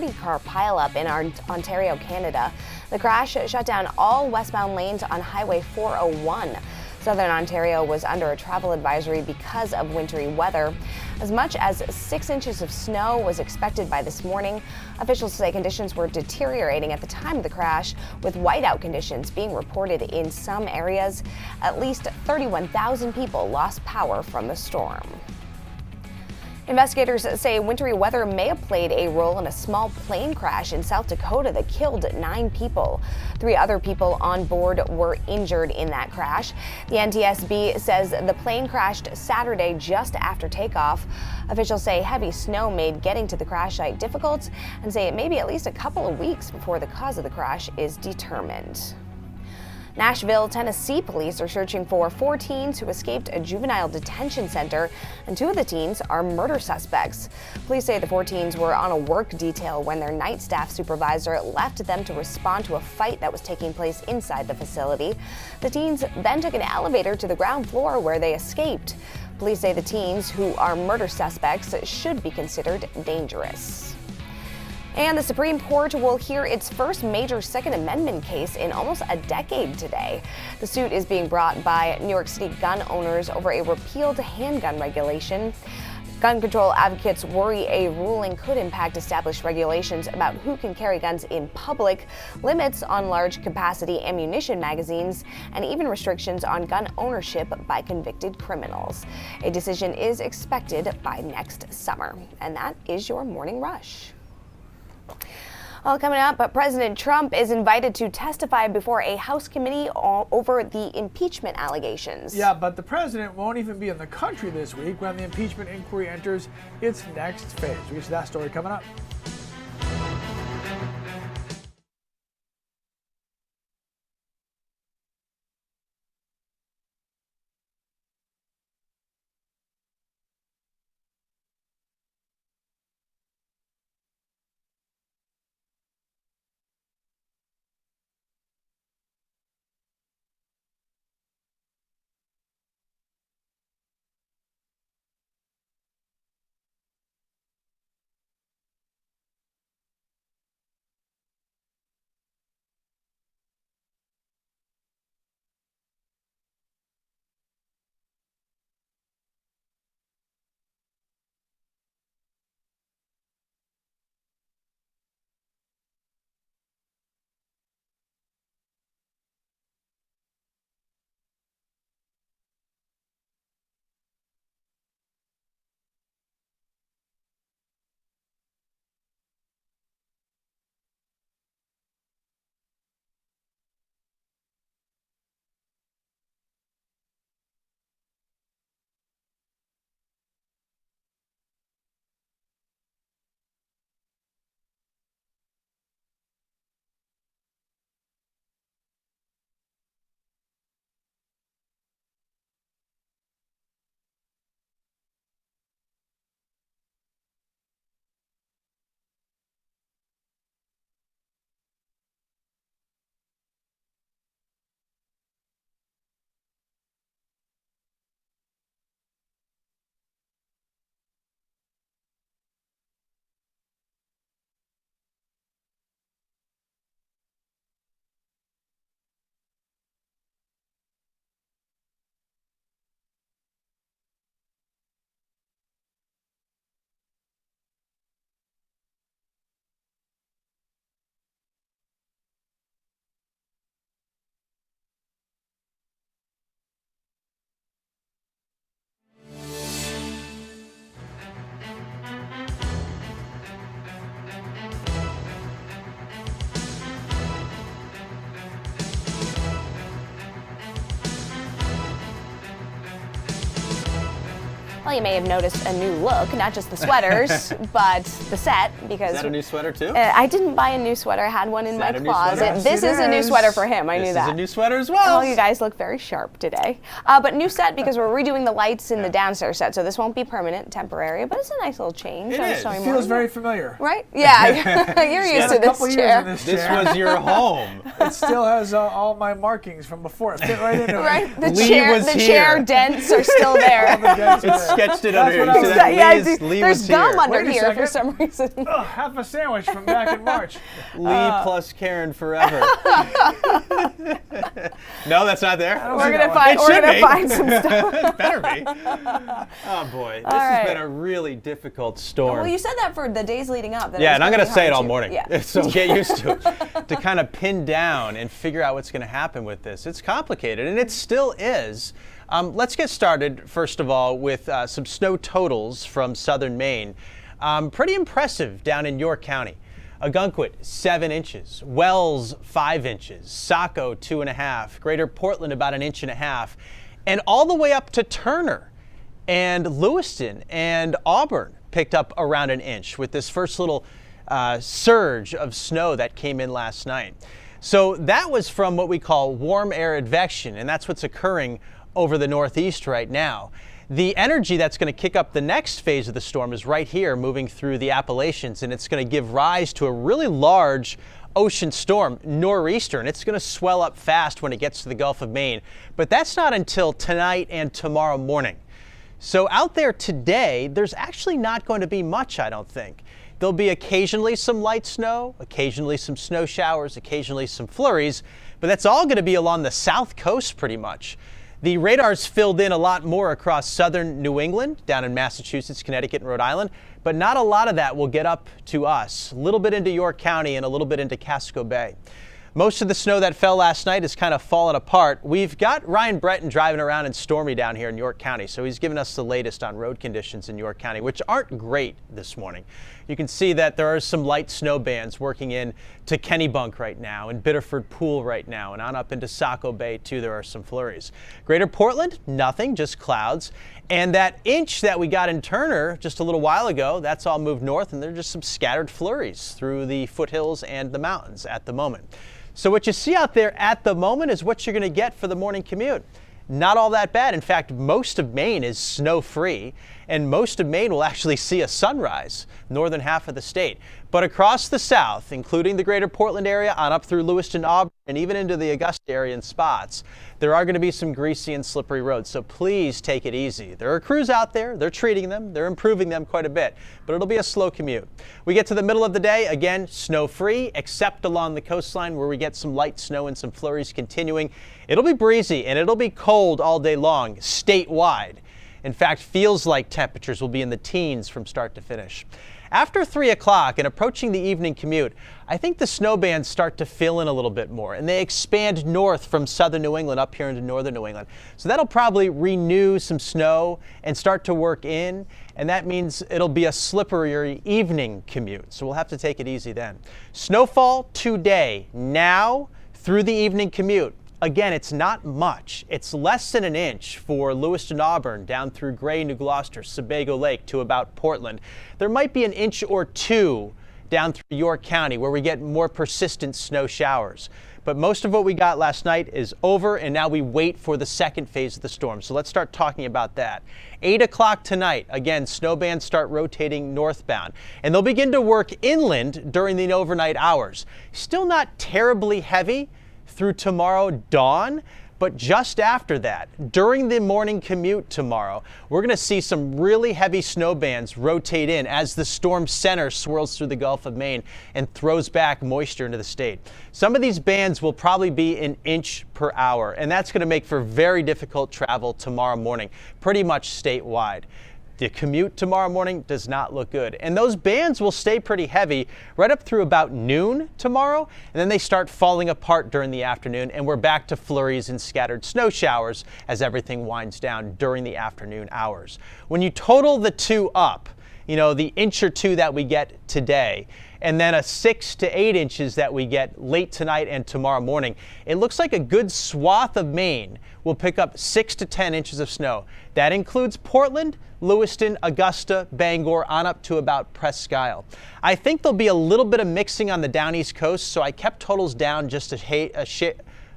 3-car pileup in Ontario, Canada. The crash shut down all westbound lanes on Highway 401. Southern Ontario was under a travel advisory because of wintry weather. As much as 6 inches of snow was expected by this morning. Officials say conditions were deteriorating at the time of the crash, with whiteout conditions being reported in some areas. At least 31,000 people lost power from the storm. Investigators say wintry weather may have played a role in a small plane crash in South Dakota that killed 9 people. 3 other people on board were injured in that crash. The NTSB says the plane crashed Saturday just after takeoff. Officials say heavy snow made getting to the crash site difficult and say it may be at least a couple of weeks before the cause of the crash is determined. Nashville, Tennessee police are searching for 4 teens who escaped a juvenile detention center, and 2 of the teens are murder suspects. Police say the 4 teens were on a work detail when their night staff supervisor left them to respond to a fight that was taking place inside the facility. The teens then took an elevator to the ground floor where they escaped. Police say the teens, who are murder suspects, should be considered dangerous. And the Supreme Court will hear its first major Second Amendment case in almost a decade today. The suit is being brought by New York City gun owners over a repealed handgun regulation. Gun control advocates worry a ruling could impact established regulations about who can carry guns in public, limits on large capacity ammunition magazines, and even restrictions on gun ownership by convicted criminals. A decision is expected by next summer. And that is your Morning Rush. Well, coming up, President Trump is invited to testify before a House committee over the impeachment allegations. Yeah, but the president won't even be in the country this week when the impeachment inquiry enters its next phase. We get to that story coming up. Well, you may have noticed a new look, not just the sweaters, but the set. Because is that a new sweater too? I didn't buy a new sweater. I had one in my closet. Yes, this is a new sweater for him. I knew that. This is a new sweater as well. Well, you guys look very sharp today. But new set because we're redoing the lights in the downstairs set, so this won't be permanent, temporary, but it's a nice little change. It is. It feels very familiar. Right? Yeah, you're used to this chair. This was your home. It still has all my markings from before. It fit right into it. Right? The Lee chair, was the here. chair dents are still there. All the dents are It's there. sketched it That's under what I here. was- So that Yeah, Lee there's was gum here. under Wait a here for second. some reason. Ugh, half a sandwich from back in March. Lee plus Karen forever. No, that's not there. We're gonna find some stuff. It better be. Oh boy, this has been a really difficult storm. Well, you said that for the days leading up. That it Yeah, was and I'm gonna going to be say it hard all to- morning. Yeah. So get used to it. To kind of pin down and figure out what's going to happen with this. It's complicated, and it still is. Let's get started, first of all, with some snow totals from southern Maine. Pretty impressive down in York County. Ogunquit, 7 inches. Wells, 5 inches. Saco, 2.5. Greater Portland, about 1.5 inches. And all the way up to Turner and Lewiston and Auburn picked up around 1 inch with this first little surge of snow that came in last night. So that was from what we call warm air advection, and that's what's occurring over the Northeast right now. The energy that's going to kick up the next phase of the storm is right here, moving through the Appalachians, and it's going to give rise to a really large ocean storm, nor'easter, and it's going to swell up fast when it gets to the Gulf of Maine. But that's not until tonight and tomorrow morning. So out there today, there's actually not going to be much, I don't think. There'll be occasionally some light snow, occasionally some snow showers, occasionally some flurries, but that's all going to be along the south coast pretty much. The radar's filled in a lot more across southern New England, down in Massachusetts, Connecticut, and Rhode Island, but not a lot of that will get up to us. A little bit into York County and a little bit into Casco Bay. Most of the snow that fell last night has kind of fallen apart. We've got Ryan Breton driving around in Stormy down here in York County, so he's given us the latest on road conditions in York County, which aren't great this morning. You can see that there are some light snow bands working in to Kennebunk right now, and Biddeford Pool right now, and on up into Saco Bay too, there are some flurries. Greater Portland, nothing, just clouds. And that inch that we got in Turner just a little while ago, that's all moved north, and there are just some scattered flurries through the foothills and the mountains at the moment. So what you see out there at the moment is what you're going to get for the morning commute. Not all that bad. In fact, most of Maine is snow-free, and most of Maine will actually see a sunrise, northern half of the state. But across the south, including the greater Portland area, on up through Lewiston, Auburn, and even into the Augusta area in spots, there are going to be some greasy and slippery roads, so please take it easy. There are crews out there, they're treating them, they're improving them quite a bit, but it'll be a slow commute. We get to the middle of the day, again, snow-free, except along the coastline where we get some light snow and some flurries continuing. It'll be breezy and it'll be cold all day long, statewide. In fact, feels like temperatures will be in the teens from start to finish. After 3 o'clock and approaching the evening commute, I think the snow bands start to fill in a little bit more, and they expand north from southern New England up here into northern New England. So that'll probably renew some snow and start to work in, and that means it'll be a slipperier evening commute. So we'll have to take it easy then. Snowfall today, now through the evening commute. Again, it's not much. It's less than 1 inch for Lewiston, Auburn, down through Gray, New Gloucester, Sebago Lake to about Portland. There might be 1 inch or 2 down through York County where we get more persistent snow showers. But most of what we got last night is over, and now we wait for the second phase of the storm. So let's start talking about that. 8 o'clock tonight, again, snow bands start rotating northbound, and they'll begin to work inland during the overnight hours. Still not terribly heavy through tomorrow dawn, but just after that, during the morning commute tomorrow, we're going to see some really heavy snow bands rotate in as the storm center swirls through the Gulf of Maine and throws back moisture into the state. Some of these bands will probably be 1 inch per hour, and that's going to make for very difficult travel tomorrow morning, pretty much statewide. The commute tomorrow morning does not look good. And those bands will stay pretty heavy right up through about noon tomorrow, and then they start falling apart during the afternoon, and we're back to flurries and scattered snow showers as everything winds down during the afternoon hours. When you total the two up, you know, the 1 inch or 2 that we get today, and then a 6 to 8 inches that we get late tonight and tomorrow morning, it looks like a good swath of Maine will pick up 6 to 10 inches of snow. That includes Portland, Lewiston, Augusta, Bangor, on up to about Presque Isle. I think there'll be a little bit of mixing on the down east coast, so I kept totals down just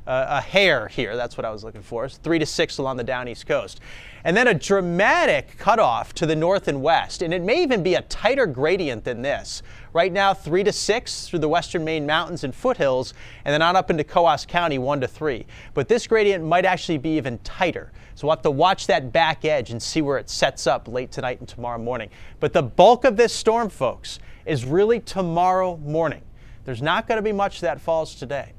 a hair here. That's what I was looking for. It's 3 to 6 along the down east coast. And then a dramatic cutoff to the north and west. And it may even be a tighter gradient than this. Right now, 3 to 6 through the western Maine mountains and foothills, and then on up into Coos County, 1 to 3. But this gradient might actually be even tighter. So we'll have to watch that back edge and see where it sets up late tonight and tomorrow morning. But the bulk of this storm, folks, is really tomorrow morning. There's not going to be much that falls today.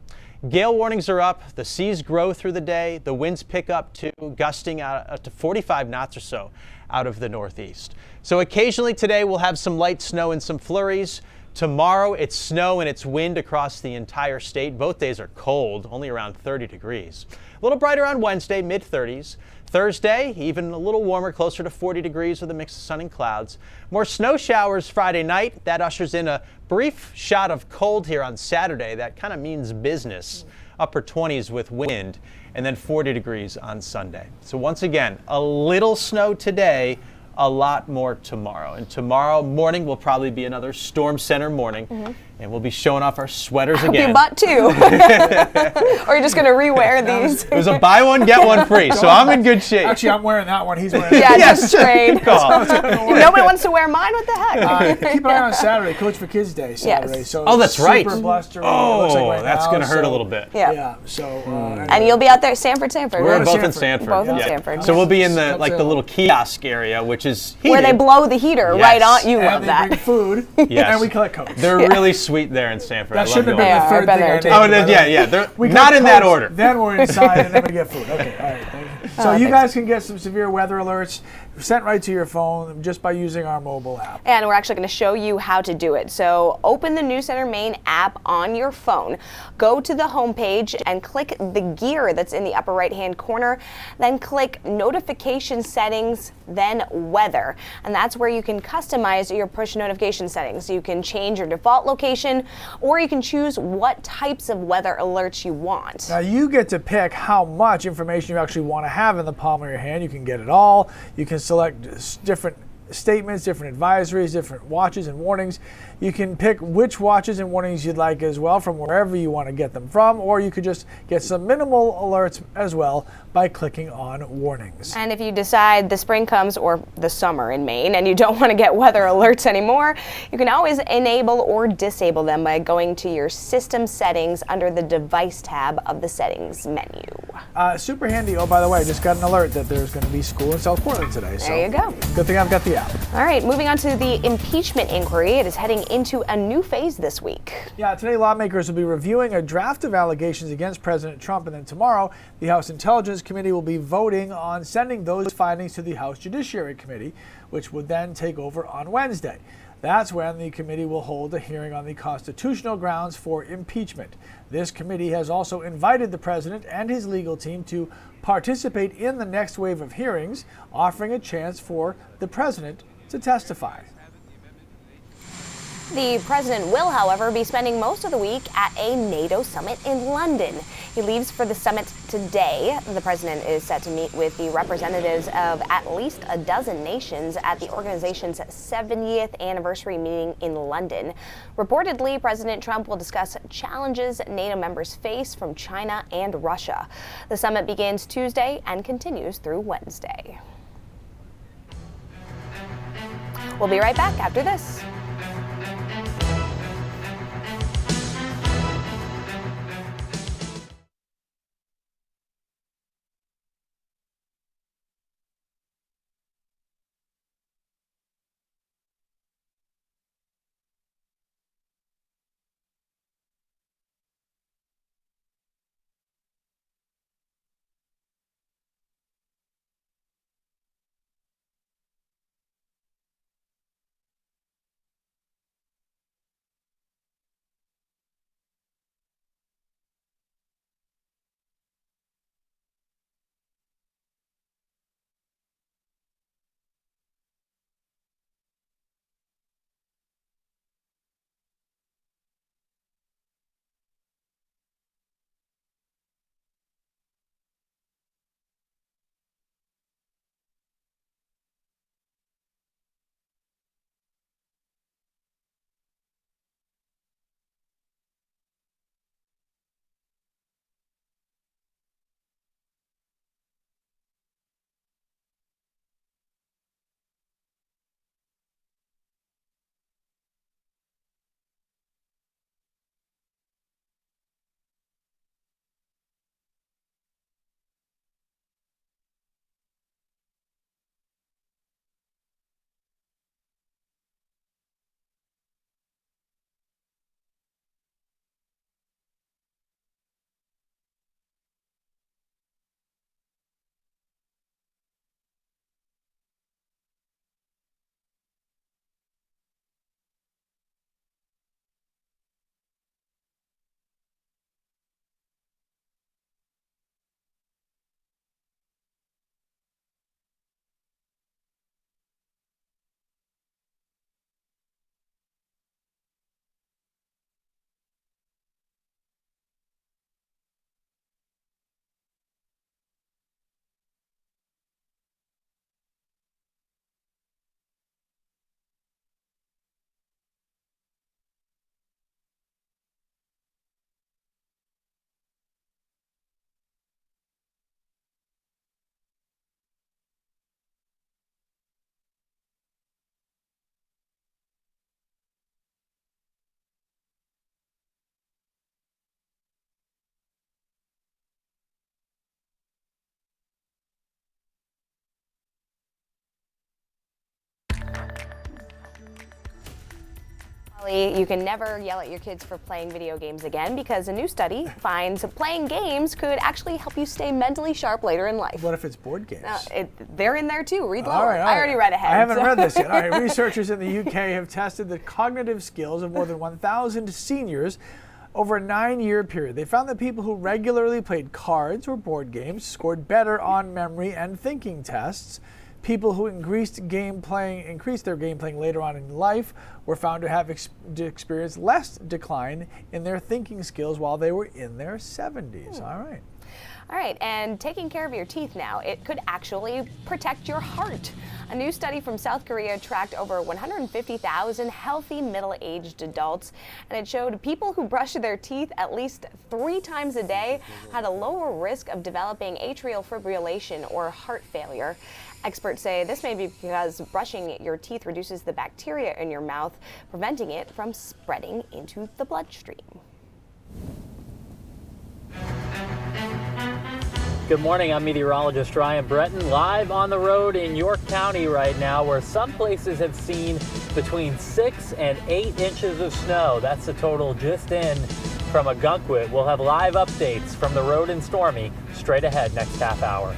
Gale warnings are up. The seas grow through the day. The winds pick up too, gusting out to 45 knots or so out of the northeast. So occasionally today we'll have some light snow and some flurries. Tomorrow it's snow and it's wind across the entire state. Both days are cold, only around 30 degrees. A little brighter on Wednesday, mid-30s. Thursday, even a little warmer, closer to 40 degrees with a mix of sun and clouds. More snow showers Friday night. That ushers in a brief shot of cold here on Saturday. That kind of means business. Upper 20s with wind, and then 40 degrees on Sunday. So once again, a little snow today, a lot more tomorrow. And tomorrow morning will probably be another storm center morning. And we'll be showing off our sweaters again. You bought 2. Or you're just going to rewear these. It was a buy one, get one free, so I'm in good shape. Actually, I'm wearing that one. He's wearing that Yeah, one. Yes, just trade. good call. Nobody wants to wear mine. What the heck? Keep an eye on Saturday, Coach for Kids Day Saturday. Yes. So Oh, that's super right. blustery. It looks like Oh, right that's now, going to hurt a so- little bit. Yeah. So, And you'll be out there, Sanford. We're to both in Sanford. Stanford. Both in Yeah. Stanford. So we'll be in the Come like say the hello. little kiosk area, which is where they heated. blow the heater Yes. right on. You love and they bring that. food, Yes. and we collect coats. They're really sweet there in Stanford. I That love shouldn't have going been They the are. third I've been thing I there did. too. Oh, by the way. yeah. They're We not collect in that coats, order. Then we're inside, and then we get food. Okay, all right. Thank you. So you thanks. guys can get some severe weather alerts sent right to your phone just by using our mobile app. And we're actually going to show you how to do it. So open the News Center Maine app on your phone. Go to the homepage and click the gear that's in the upper right-hand corner. Then click Notification Settings, then Weather. And that's where you can customize your push notification settings. You can change your default location, or you can choose what types of weather alerts you want. Now you get to pick how much information you actually want to have in the palm of your hand. You can get it all. You can select different statements, different advisories, different watches and warnings. You can pick which watches and warnings you'd like as well from wherever you want to get them from, or you could just get some minimal alerts as well by clicking on warnings. And if you decide the spring comes, or the summer in Maine, and you don't want to get weather alerts anymore, you can always enable or disable them by going to your system settings under the device tab of the settings menu. Super handy. Oh, by the way, I just got an alert that there's going to be school in South Portland today. So There you go. Good thing I've got the app. All right, moving on to the impeachment inquiry. It is heading into a new phase this week. Yeah, today lawmakers will be reviewing a draft of allegations against President Trump, and then tomorrow the House Intelligence Committee will be voting on sending those findings to the House Judiciary Committee, which would then take over on Wednesday. That's when the committee will hold a hearing on the constitutional grounds for impeachment. This committee has also invited the president and his legal team to participate in the next wave of hearings, offering a chance for the president to testify. The president will, however, be spending most of the week at a NATO summit in London. He leaves for the summit today. The president is set to meet with the representatives of at least a dozen nations at the organization's 70th anniversary meeting in London. Reportedly, President Trump will discuss challenges NATO members face from China and Russia. The summit begins Tuesday and continues through Wednesday. We'll be right back after this. You can never yell at your kids for playing video games again because a new study finds playing games could actually help you stay mentally sharp later in life. What if it's board games? They're in there too. Read lower. All right. I already read ahead. I haven't read this yet. All right. Researchers in the UK have tested the cognitive skills of more than 1,000 seniors over a 9-year period. They found that people who regularly played cards or board games scored better on memory and thinking tests. People who increased their game playing later on in life were found to have experienced less decline in their thinking skills while they were in their 70s. All right, and taking care of your teeth now, it could actually protect your heart. A new study from South Korea tracked over 150,000 healthy middle-aged adults, and it showed people who brushed their teeth at least 3 times a day had a lower risk of developing atrial fibrillation or heart failure. Experts say this may be because brushing your teeth reduces the bacteria in your mouth, preventing it from spreading into the bloodstream. Good morning, I'm meteorologist Ryan Breton, live on the road in York County right now, where some places have seen between 6 and 8 inches of snow. That's the total just in from Ogunquit. We'll have live updates from the road in Stormy straight ahead next half hour.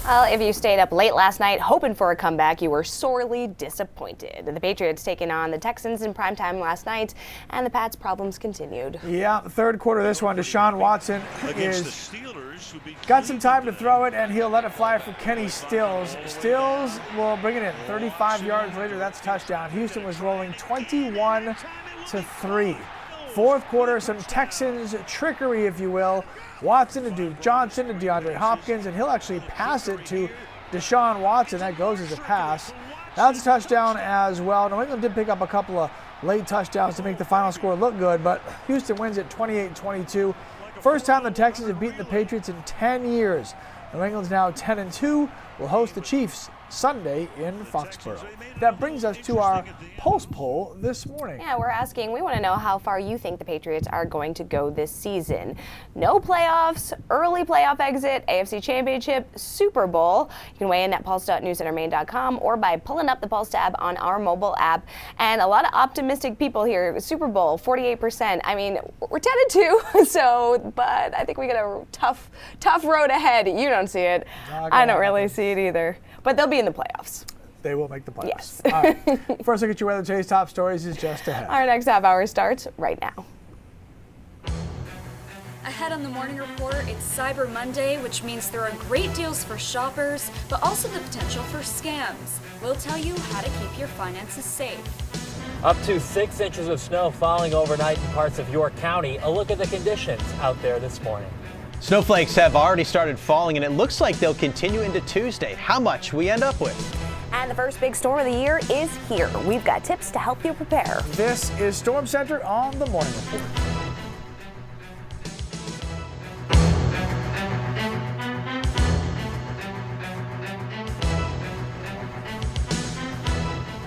Well, if you stayed up late last night hoping for a comeback, you were sorely disappointed. The Patriots taking on the Texans in primetime last night, and the Pats' problems continued. Yeah, third quarter of this one, Deshaun Watson got some time to throw it, and he'll let it fly for Kenny Stills. Stills will bring it in 35 yards later. That's a touchdown. Houston was rolling 21-3. Fourth quarter, some Texans trickery, if you will. Watson to Duke Johnson to DeAndre Hopkins, and he'll actually pass it to Deshaun Watson. That goes as a pass. That's a touchdown as well. New England did pick up a couple of late touchdowns to make the final score look good, but Houston wins at 28-22. First time the Texans have beaten the Patriots in 10 years. New England's now 10-2. Will host the Chiefs Sunday in Foxborough. That brings us to our Pulse poll this morning. Yeah, we want to know how far you think the Patriots are going to go this season. No playoffs, early playoff exit, AFC Championship, Super Bowl. You can weigh in at pulse.newscentermaine.com or by pulling up the Pulse tab on our mobile app. And a lot of optimistic people here. Super Bowl, 48%. I mean, we're 10-2, but I think we got a tough road ahead. You don't see it. I don't really see it either. But they'll be in the playoffs. They will make the playoffs. Yes. All right. First look at your weather. Today's top stories is just ahead. Our next half hour starts right now. Ahead on the morning report, it's Cyber Monday, which means there are great deals for shoppers, but also the potential for scams. We'll tell you how to keep your finances safe. Up to 6 inches of snow falling overnight in parts of York County. A look at the conditions out there this morning. Snowflakes have already started falling, and it looks like they'll continue into Tuesday. How much we end up with? And the first big storm of the year is here. We've got tips to help you prepare. This is Storm Center on the Morning Report.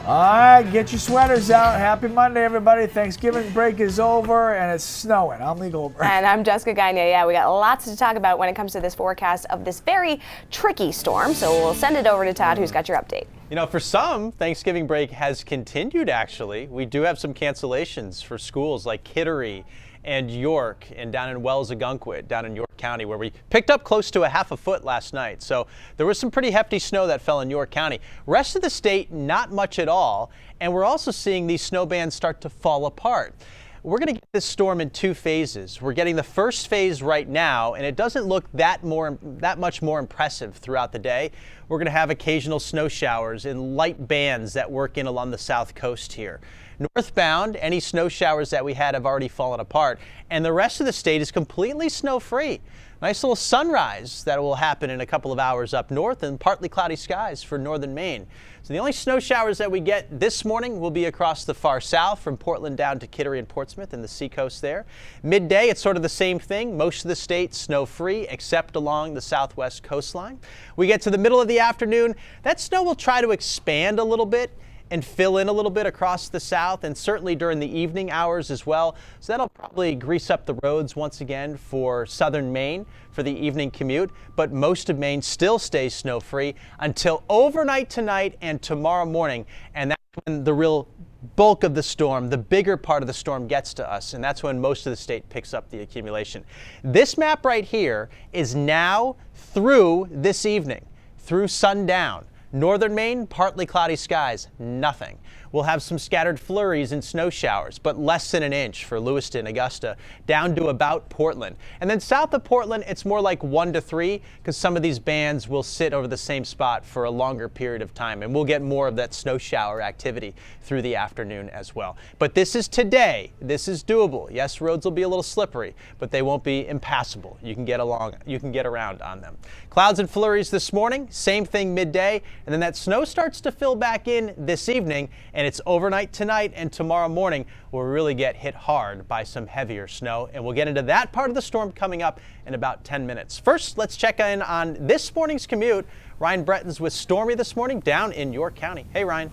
All right, get your sweaters out. Happy Monday, everybody. Thanksgiving break is over, and it's snowing. I'm Lee Goldberg. And I'm Jessica Gagne. Yeah, we got lots to talk about when it comes to this forecast of this very tricky storm. So we'll send it over to Todd, who's got your update. You know, for some, Thanksgiving break has continued, actually. We do have some cancellations for schools like Kittery and York and down in Wells-Ogunquit, down in York County, where we picked up close to a half a foot last night. So there was some pretty hefty snow that fell in York County. Rest of the state, not much at all. And we're also seeing these snow bands start to fall apart. We're going to get this storm in 2 phases. We're getting the first phase right now, and it doesn't look that much more impressive throughout the day. We're going to have occasional snow showers in light bands that work in along the south coast here. Northbound, any snow showers that we had have already fallen apart, and the rest of the state is completely snow-free. Nice little sunrise that will happen in a couple of hours up north, and partly cloudy skies for northern Maine. So the only snow showers that we get this morning will be across the far south from Portland down to Kittery and Portsmouth and the seacoast there. Midday, it's sort of the same thing. Most of the state snow-free except along the southwest coastline. We get to the middle of the afternoon, that snow will try to expand a little bit and fill in a little bit across the south, and certainly during the evening hours as well. So that'll probably grease up the roads once again for southern Maine for the evening commute, but most of Maine still stays snow-free until overnight tonight and tomorrow morning, and that's when the real bulk of the storm, the bigger part of the storm gets to us, and that's when most of the state picks up the accumulation. This map right here is now through this evening, through sundown. Northern Maine, partly cloudy skies, nothing. We'll have some scattered flurries and snow showers, but less than an inch for Lewiston, Augusta, down to about Portland. And then south of Portland, it's more like 1 to 3 because some of these bands will sit over the same spot for a longer period of time, and we'll get more of that snow shower activity through the afternoon as well. But this is today. This is doable. Yes, roads will be a little slippery, but they won't be impassable. You can get around on them. Clouds and flurries this morning, same thing midday, and then that snow starts to fill back in this evening, and it's overnight tonight and tomorrow morning we'll really get hit hard by some heavier snow, and we'll get into that part of the storm coming up in about 10 minutes. First, let's check in on this morning's commute. Ryan Bretton's with Stormy this morning down in York County. Hey, Ryan.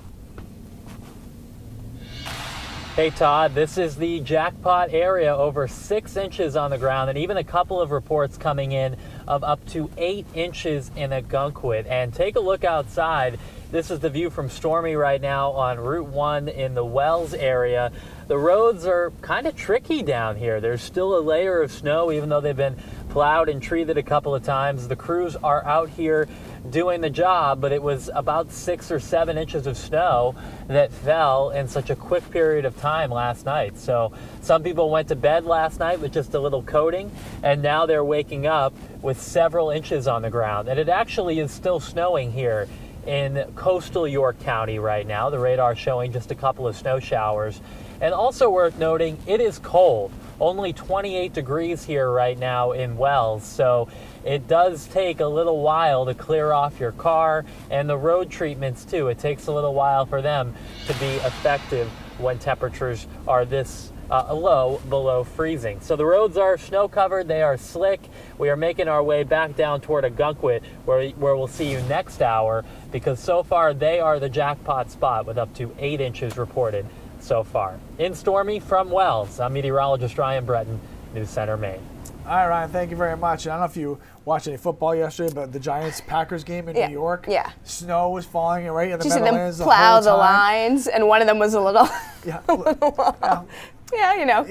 Hey Todd, this is the jackpot area, over 6 inches on the ground, and even a couple of reports coming in of up to 8 inches in Ogunquit. And take a look outside. This is the view from Stormy right now on Route 1 in the Wells area. The roads are kind of tricky down here. There's still a layer of snow, even though they've been plowed and treated a couple of times. The crews are out here doing the job, but it was about 6 or 7 inches of snow that fell in such a quick period of time last night. So some people went to bed last night with just a little coating, and now they're waking up with several inches on the ground. And it actually is still snowing here in coastal York County right now. The radar showing just a couple of snow showers. And also worth noting, it is cold. Only 28 degrees here right now in Wells, so it does take a little while to clear off your car, and the road treatments too. It takes a little while for them to be effective when temperatures are this a low below freezing. So the roads are snow covered, they are slick. We are making our way back down toward Agunquit where we'll see you next hour, because so far they are the jackpot spot with up to 8 inches reported so far. In Stormy from Wells, I'm meteorologist Ryan Breton, News Center, Maine. All right, Ryan, thank you very much. I don't know if you watched any football yesterday, but the Giants-Packers game in New York, snow was falling right in the Meadowlands the whole time. Plow the lines, and one of them was a little,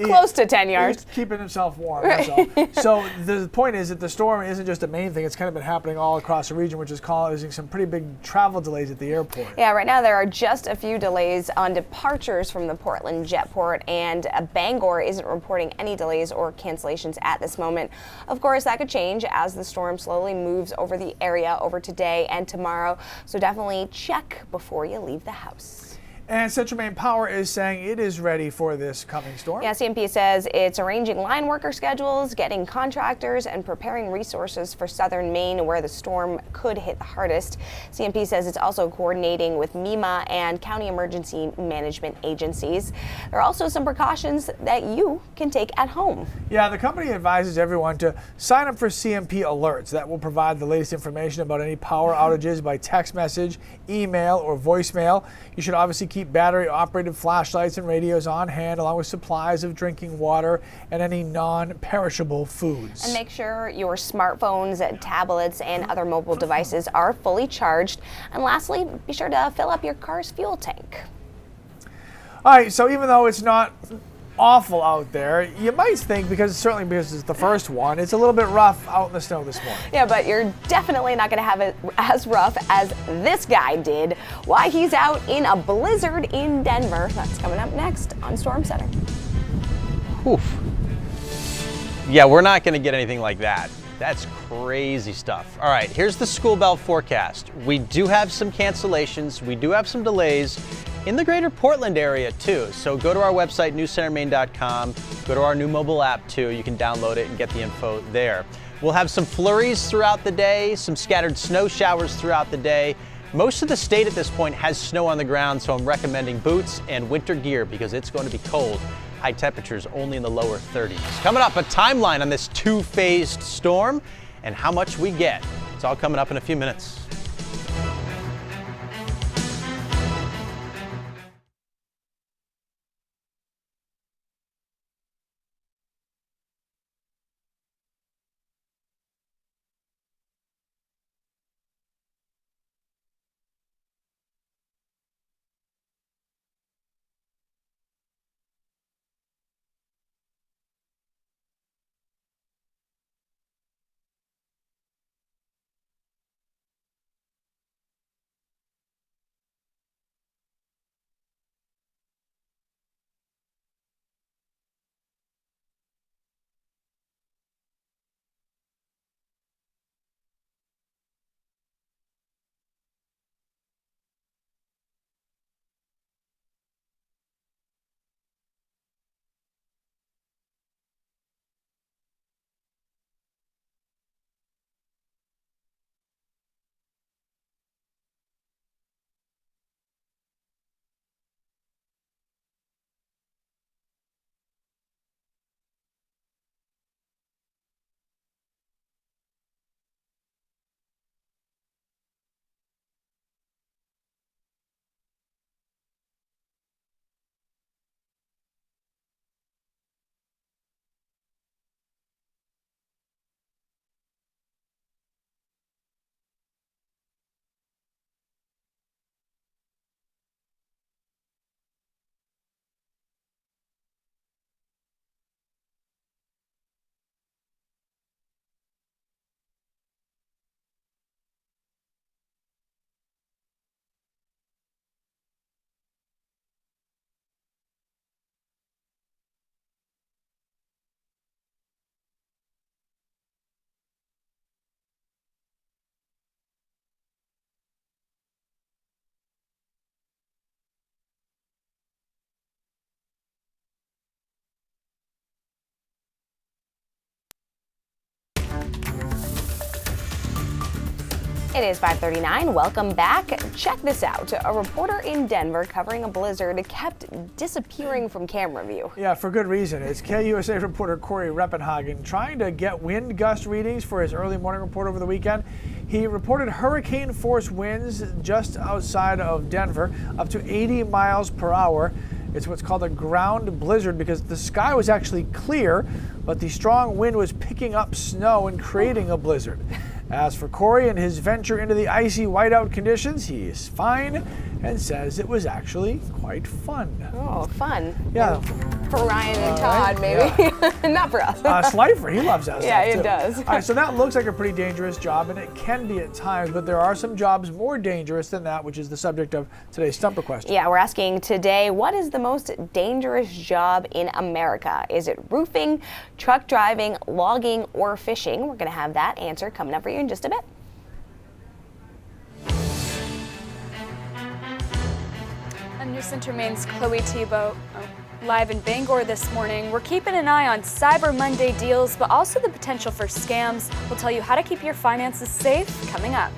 close to 10 yards. He's keeping himself warm, that's all. So the point is that the storm isn't just a Maine thing. It's kind of been happening all across the region, which is causing some pretty big travel delays at the airport. Yeah, right now there are just a few delays on departures from the Portland Jetport, and Bangor isn't reporting any delays or cancellations at this moment. Of course, that could change as the storm slowly moves over the area over today and tomorrow, so definitely check before you leave the house. And Central Maine Power is saying it is ready for this coming storm. Yeah, CMP says it's arranging line worker schedules, getting contractors, and preparing resources for southern Maine where the storm could hit the hardest. CMP says it's also coordinating with MEMA and county emergency management agencies. There are also some precautions that you can take at home. Yeah, the company advises everyone to sign up for CMP alerts. That will provide the latest information about any power outages by text message, email, or voicemail. You should obviously keep battery-operated flashlights and radios on hand, along with supplies of drinking water and any non-perishable foods. And make sure your smartphones, tablets, and other mobile devices are fully charged. And lastly, be sure to fill up your car's fuel tank. All right, so even though it's not awful out there, you might think, because it's the first one, it's a little bit rough out in the snow this morning. Yeah, but you're definitely not going to have it as rough as this guy did. Why he's out in a blizzard in Denver. That's coming up next on Storm Center. Oof. Yeah, we're not going to get anything like that. That's crazy stuff. All right, here's the school bell forecast. We do have some cancellations. We do have some delays in the greater Portland area too. So go to our website, newscentermaine.com. Go to our new mobile app too. You can download it and get the info there. We'll have some flurries throughout the day, some scattered snow showers throughout the day. Most of the state at this point has snow on the ground, so I'm recommending boots and winter gear because it's going to be cold. High temperatures only in the lower 30s. Coming up, a timeline on this two-phased storm and how much we get. It's all coming up in a few minutes. It is 5:39. Welcome back. Check this out. A reporter in Denver covering a blizzard kept disappearing from camera view. Yeah, for good reason. It's KUSA reporter Corey Reppenhagen trying to get wind gust readings for his early morning report over the weekend. He reported hurricane force winds just outside of Denver, up to 80 miles per hour. It's what's called a ground blizzard because the sky was actually clear, but the strong wind was picking up snow and creating a blizzard. As for Corey and his venture into the icy whiteout conditions, he is fine and says it was actually quite fun. Oh, fun. Yeah. And for Ryan and Todd, maybe. Yeah. Not for us. Slifer, he loves that yeah, stuff too. it does. All right, so that looks like a pretty dangerous job, and it can be at times, but there are some jobs more dangerous than that, which is the subject of today's Stumper question. Yeah, we're asking today, what is the most dangerous job in America? Is it roofing, truck driving, logging, or fishing? We're going to have that answer coming up for you in just a bit. I'm News Center Maine's Chloe Tebow. Live in Bangor this morning, we're keeping an eye on Cyber Monday deals, but also the potential for scams. We'll tell you how to keep your finances safe coming up.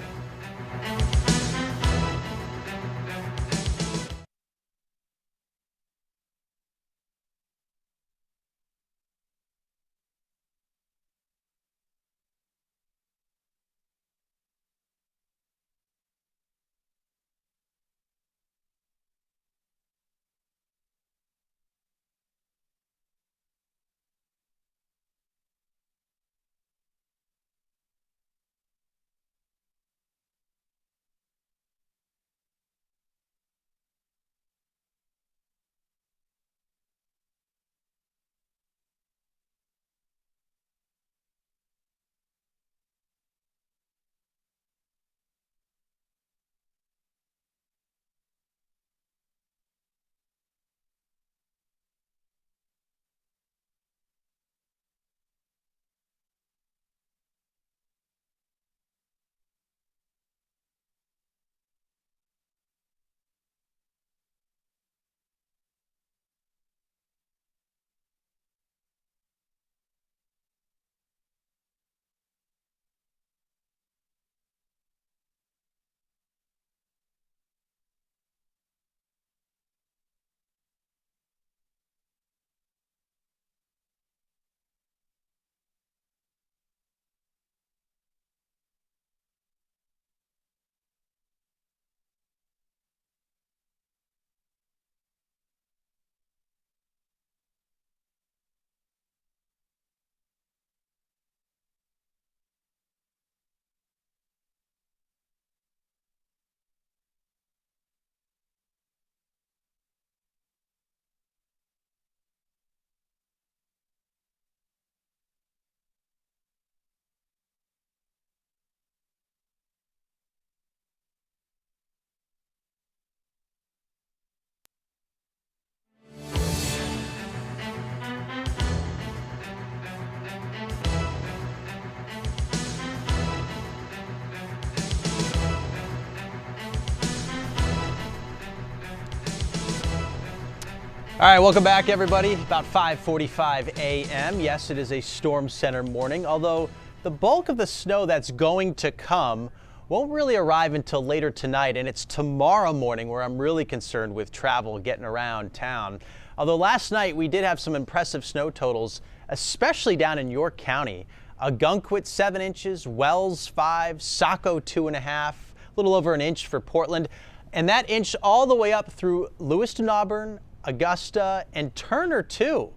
All right, welcome back, everybody. About 5:45 a.m. Yes, it is a storm center morning, although the bulk of the snow that's going to come won't really arrive until later tonight, and it's tomorrow morning where I'm really concerned with travel getting around town. Although last night we did have some impressive snow totals, especially down in York County. Ogunquit 7 inches, Wells 5, Saco 2.5, a little over an inch for Portland, and that inch all the way up through Lewiston, Auburn, Augusta, and Turner too.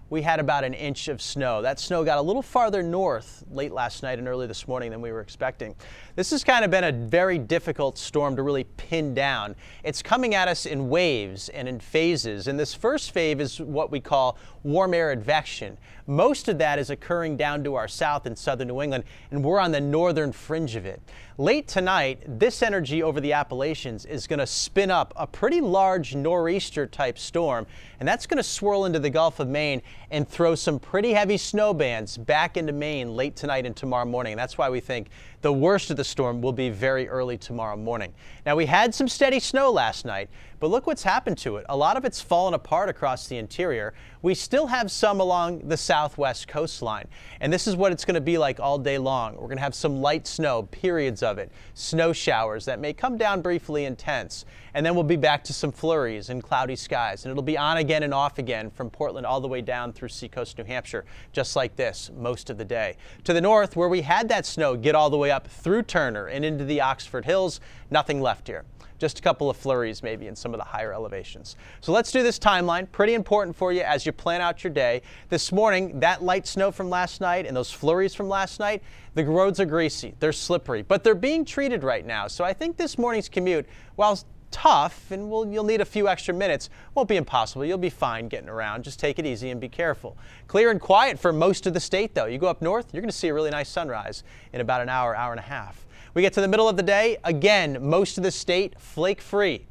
We had about an inch of snow. That snow got a little farther north late last night and early this morning than we were expecting. This has kind of been a very difficult storm to really pin down. It's coming at us in waves and in phases, and this first phase is what we call warm air advection. Most of that is occurring down to our south in southern New England, and we're on the northern fringe of it. Late tonight, this energy over the Appalachians is going to spin up a pretty large nor'easter type storm, and that's going to swirl into the Gulf of Maine and throw some pretty heavy snow bands back into Maine late tonight and tomorrow morning. That's why we think The worst of the storm will be very early tomorrow morning. Now, we had some steady snow last night, but look what's happened to it. A lot of it's fallen apart across the interior. We still have some along the southwest coastline, and this is what it's going to be like all day long. We're going to have some light snow, periods of it, snow showers that may come down briefly intense, and then we'll be back to some flurries and cloudy skies, and it'll be on again and off again from Portland all the way down through Seacoast, New Hampshire, just like this most of the day. To the north, where we had that snow get all the way up through Turner and into the Oxford Hills, nothing left here. Just a couple of flurries maybe in some of the higher elevations. So let's do this timeline. Pretty important for you as you plan out your day. This morning, that light snow from last night and those flurries from last night, the roads are greasy, they're slippery, but they're being treated right now. So I think this morning's commute, while tough and you'll need a few extra minutes, won't be impossible. You'll be fine getting around. Just take it easy and be careful. Clear and quiet for most of the state though. You go up north, you're going to see a really nice sunrise in about an hour, hour and a half. We get to the middle of the day, again, most of the state flake-free.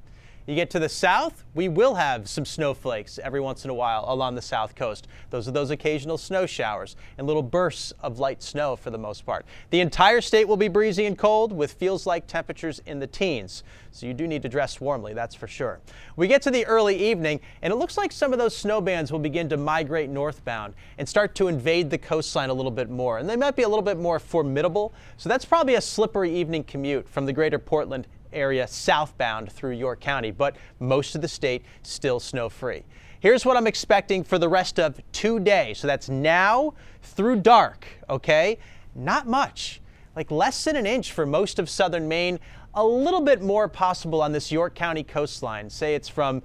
You get to the south, we will have some snowflakes every once in a while along the south coast. Those are those occasional snow showers and little bursts of light snow for the most part. The entire state will be breezy and cold with feels-like temperatures in the teens. So you do need to dress warmly, that's for sure. We get to the early evening, and it looks like some of those snow bands will begin to migrate northbound and start to invade the coastline a little bit more. And they might be a little bit more formidable. So that's probably a slippery evening commute from the greater Portland area southbound through York County, but most of the state still snow-free. Here's what I'm expecting for the rest of today. So that's now through dark, okay? Not much, like less than an inch for most of southern Maine. A little bit more possible on this York County coastline. Say it's from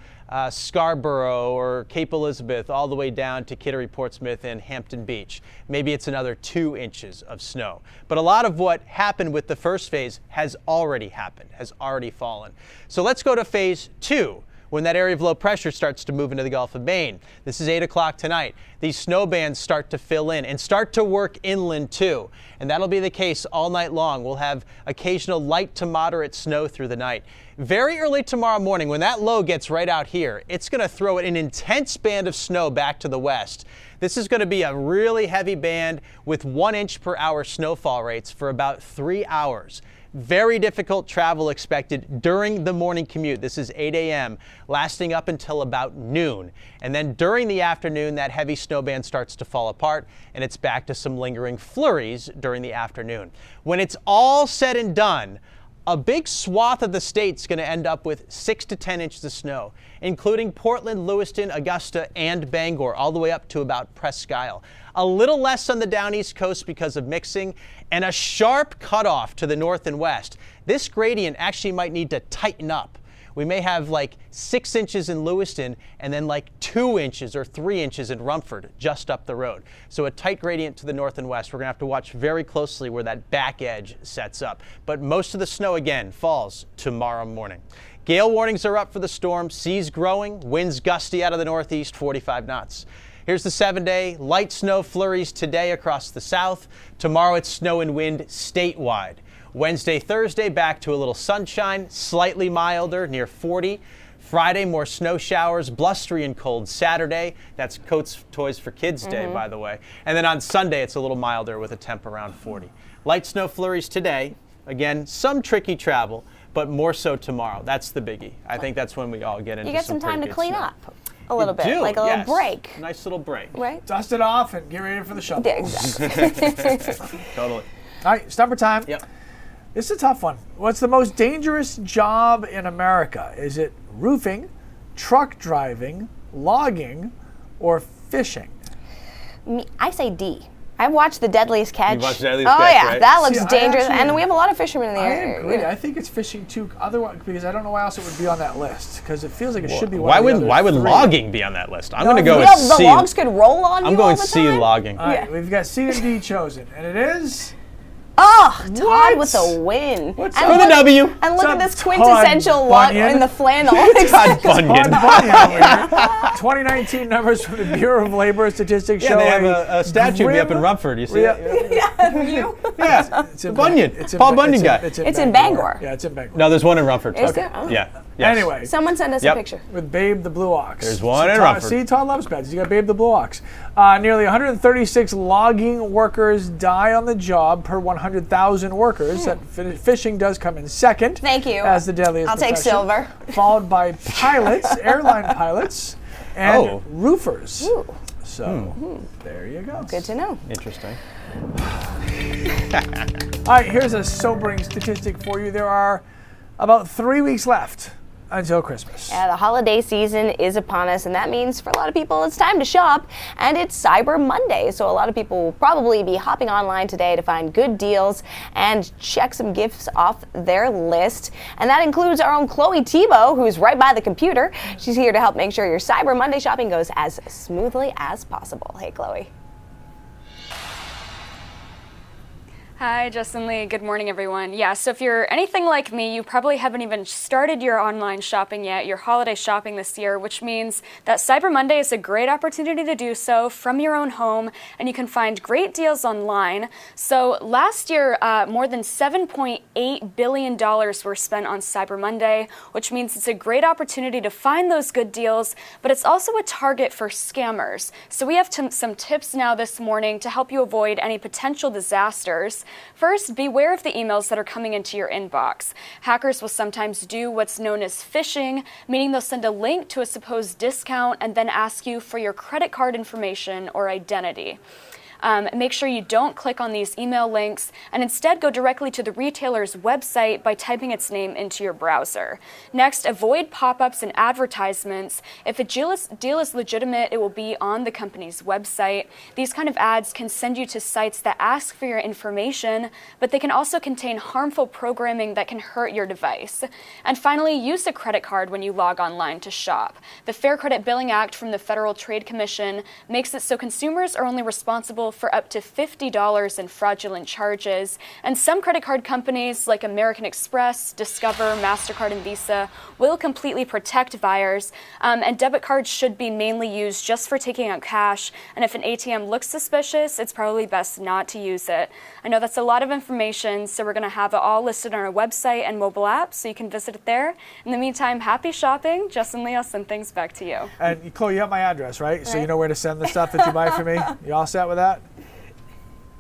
Scarborough or Cape Elizabeth all the way down to Kittery, Portsmouth, and Hampton Beach. Maybe it's another 2 inches of snow. But a lot of what happened with the first phase has already happened, has already fallen. So let's go to phase 2. When that area of low pressure starts to move into the Gulf of Maine. This is 8 o'clock tonight. These snow bands start to fill in and start to work inland too. And that'll be the case all night long. We'll have occasional light to moderate snow through the night. Very early tomorrow morning, when that low gets right out here, it's going to throw an intense band of snow back to the west. This is going to be a really heavy band with 1 inch per hour snowfall rates for about 3 hours. Very difficult travel expected during the morning commute. This is 8 a.m., lasting up until about noon. And then during the afternoon, that heavy snow band starts to fall apart, and it's back to some lingering flurries during the afternoon. When it's all said and done, a big swath of the state's going to end up with 6 to 10 inches of snow, including Portland, Lewiston, Augusta, and Bangor, all the way up to about Presque Isle. A little less on the down east coast because of mixing, and a sharp cutoff to the north and west. This gradient actually might need to tighten up. We may have like 6 inches in Lewiston and then like 2 inches or 3 inches in Rumford just up the road. So a tight gradient to the north and west. We're going to have to watch very closely where that back edge sets up. But most of the snow again falls tomorrow morning. Gale warnings are up for the storm. Seas growing, winds gusty out of the northeast, 45 knots. Here's the 7-day. Light snow flurries today across the south. Tomorrow it's snow and wind statewide. Wednesday, Thursday, back to a little sunshine, slightly milder, near 40. Friday, more snow showers, blustery and cold. Saturday, that's Coats Toys for Kids Day, by the way. And then on Sunday, it's a little milder with a temp around 40. Light snow flurries today. Again, some tricky travel, but more so tomorrow. That's the biggie. I think that's when we all get into You get some time to clean snow. up a little bit, Do, like a yes. little break. Nice little break. Right? Dust it off and get ready for the shovel. Yeah, exactly. Totally. All right, stubber time. Yep. This is a tough one. What's the most dangerous job in America? Is it roofing, truck driving, logging, or fishing? I say D. I've watched The Deadliest Catch. You've watched The Deadliest oh, Catch, yeah, right? that looks See, I dangerous. actually- And we have a lot of fishermen in the I area. agree. I think it's fishing too. Otherwise, because I don't know why else it would be on that list. Because it feels like it should be one Why of the would other why would three. logging be on that list? I'm No, going to go yeah, with The C. logs could roll on you I'm all going the C time? logging. All right, we've got C and D chosen, and it is. Oh, Todd What? with a win. What's And up? For the look- W. And look What's at up, this Todd quintessential log Bunyan? in the flannel. Todd Bunyan. Bunyan over here. 2019 numbers from the Bureau of Labor Statistics Yeah, show they have a statue of me up in Rumford. You see Yeah. it? You? Yeah, It's in Bunyan. It's in Paul Ba- Bunyan guy. It's in Bangor. Yeah, it's in Bangor. No, there's one in Rumford. Is Okay. there? Oh. Yeah. Yes. Anyway, Someone send us Yep. a picture. with Babe the Blue Ox. There's one in Todd, Rumford. See, Todd loves pets. You got Babe the Blue Ox. Nearly 136 logging workers die on the job per 100,000 workers. That fishing does come in second. Thank you. As the deadliest I'll take profession, silver. Followed by pilots, airline pilots, and roofers. Ooh. So there you go. Good to know. Interesting. All right, here's a sobering statistic for you. There are about 3 weeks left until Christmas. Yeah, the holiday season is upon us, and that means for a lot of people it's time to shop, and it's Cyber Monday, so a lot of people will probably be hopping online today to find good deals and check some gifts off their list. And that includes our own Chloe Tebow, who's right by the computer. She's here to help make sure your Cyber Monday shopping goes as smoothly as possible. Hey, Chloe. Hi, Justin Lee. Good morning, everyone. Yeah, so if you're anything like me, you probably haven't even started your online shopping yet, your holiday shopping this year, which means that Cyber Monday is a great opportunity to do so from your own home, and you can find great deals online. So last year, more than $7.8 billion were spent on Cyber Monday, which means it's a great opportunity to find those good deals, but it's also a target for scammers. So we have some tips now this morning to help you avoid any potential disasters. First, beware of the emails that are coming into your inbox. Hackers will sometimes do what's known as phishing, meaning they'll send a link to a supposed discount and then ask you for your credit card information or identity. Make sure you don't click on these email links and instead go directly to the retailer's website by typing its name into your browser. Next, avoid pop-ups and advertisements. If a deal is legitimate, it will be on the company's website. These kind of ads can send you to sites that ask for your information, but they can also contain harmful programming that can hurt your device. And finally, use a credit card when you log online to shop. The Fair Credit Billing Act from the Federal Trade Commission makes it so consumers are only responsible for up to $50 in fraudulent charges. And some credit card companies like American Express, Discover, MasterCard, and Visa will completely protect buyers. And debit cards should be mainly used just for taking out cash. And if an ATM looks suspicious, it's probably best not to use it. I know that's a lot of information, so we're going to have it all listed on our website and mobile app, so you can visit it there. In the meantime, happy shopping. Justin Lee, I'll send things back to you. And Chloe, you have my address, right? So you know where to send the stuff that you buy for me? You all set with that?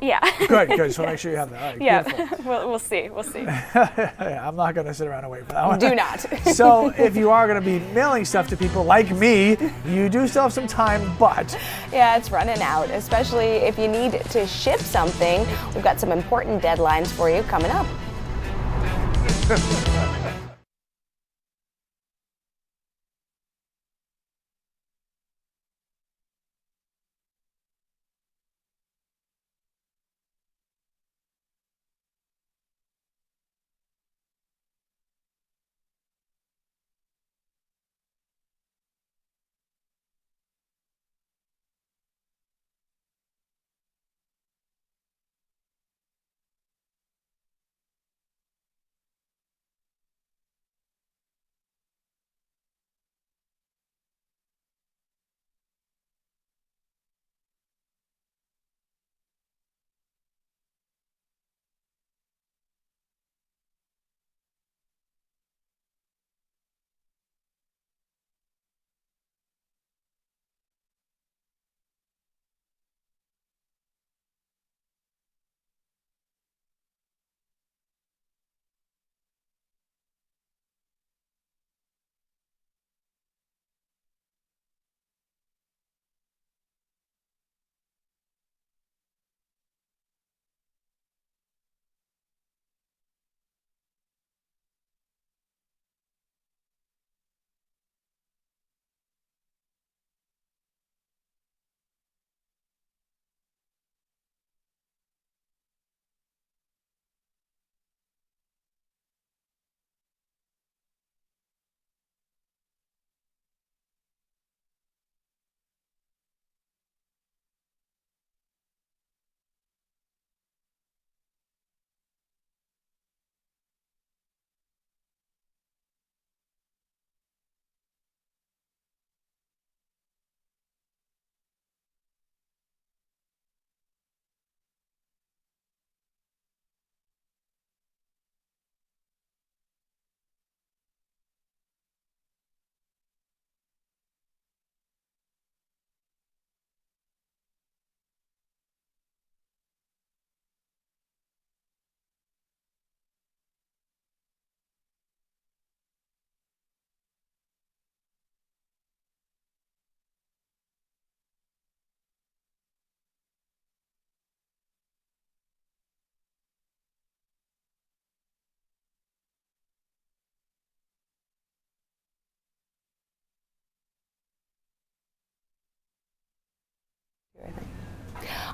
Yeah. Good. Just want to make sure you have that. All right, yeah. We'll see. I'm not going to sit around and wait for that one. Do not. So if you are going to be mailing stuff to people like me, you do still have some time, but... Yeah, it's running out, especially if you need to ship something. We've got some important deadlines for you coming up.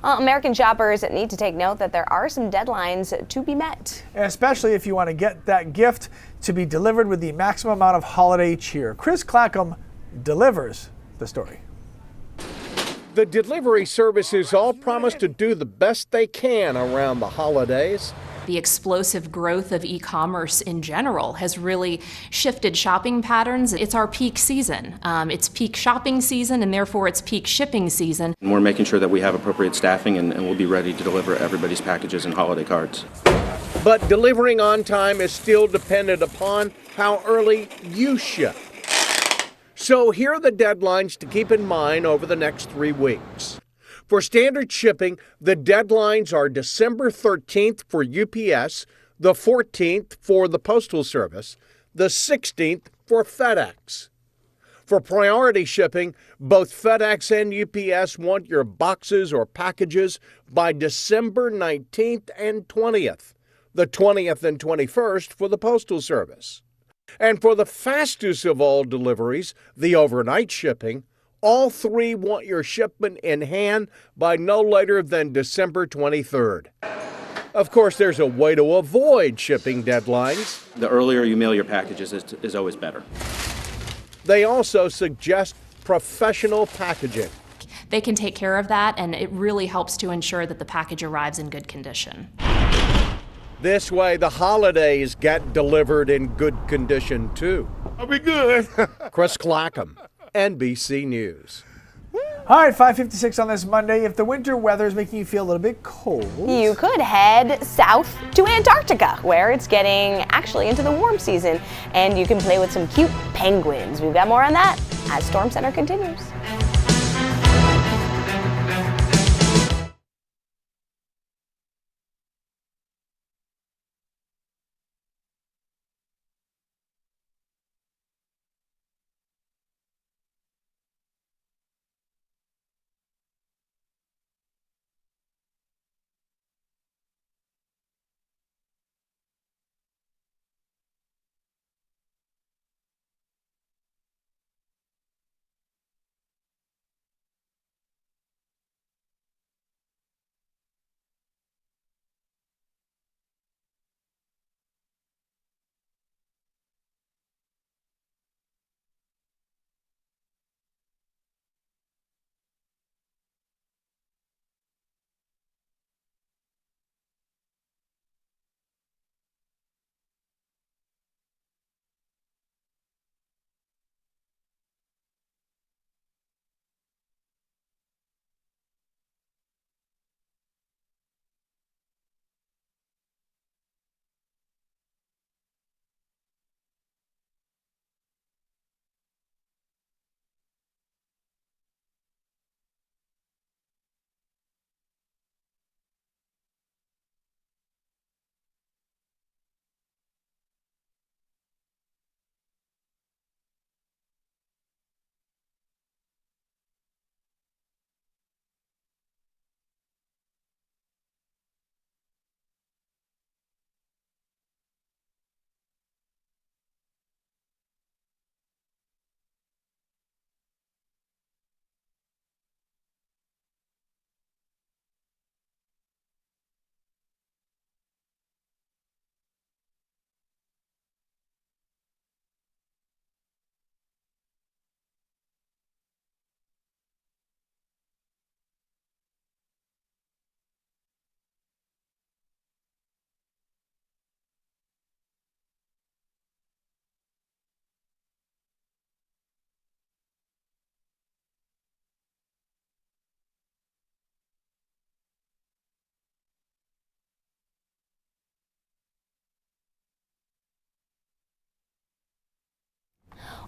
American shoppers need to take note that there are some deadlines to be met. Especially if you want to get that gift to be delivered with the maximum amount of holiday cheer. Chris Clackham delivers the story. The delivery services all promise to do the best they can around the holidays. The explosive growth of e-commerce in general has really shifted shopping patterns. It's our peak season. It's peak shopping season, and therefore it's peak shipping season. And we're making sure that we have appropriate staffing and we'll be ready to deliver everybody's packages and holiday cards. But delivering on time is still dependent upon how early you ship. So here are the deadlines to keep in mind over the next 3 weeks. For standard shipping, the deadlines are December 13th for UPS, the 14th for the Postal Service, the 16th for FedEx. For priority shipping, both FedEx and UPS want your boxes or packages by December 19th and 20th, the 20th and 21st for the Postal Service. And for the fastest of all deliveries, the overnight shipping, all three want your shipment in hand by no later than December 23rd. Of course, there's a way to avoid shipping deadlines. The earlier you mail your packages is always better. They also suggest professional packaging. They can take care of that, and it really helps to ensure that the package arrives in good condition. This way, the holidays get delivered in good condition, too. I'll be good. Chris Clackham, NBC News. All right, 5:56 on this Monday. If the winter weather is making you feel a little bit cold, You could head south to Antarctica, where it's getting actually into the warm season, and you can play with some cute penguins. We've got more on that as Storm Center continues.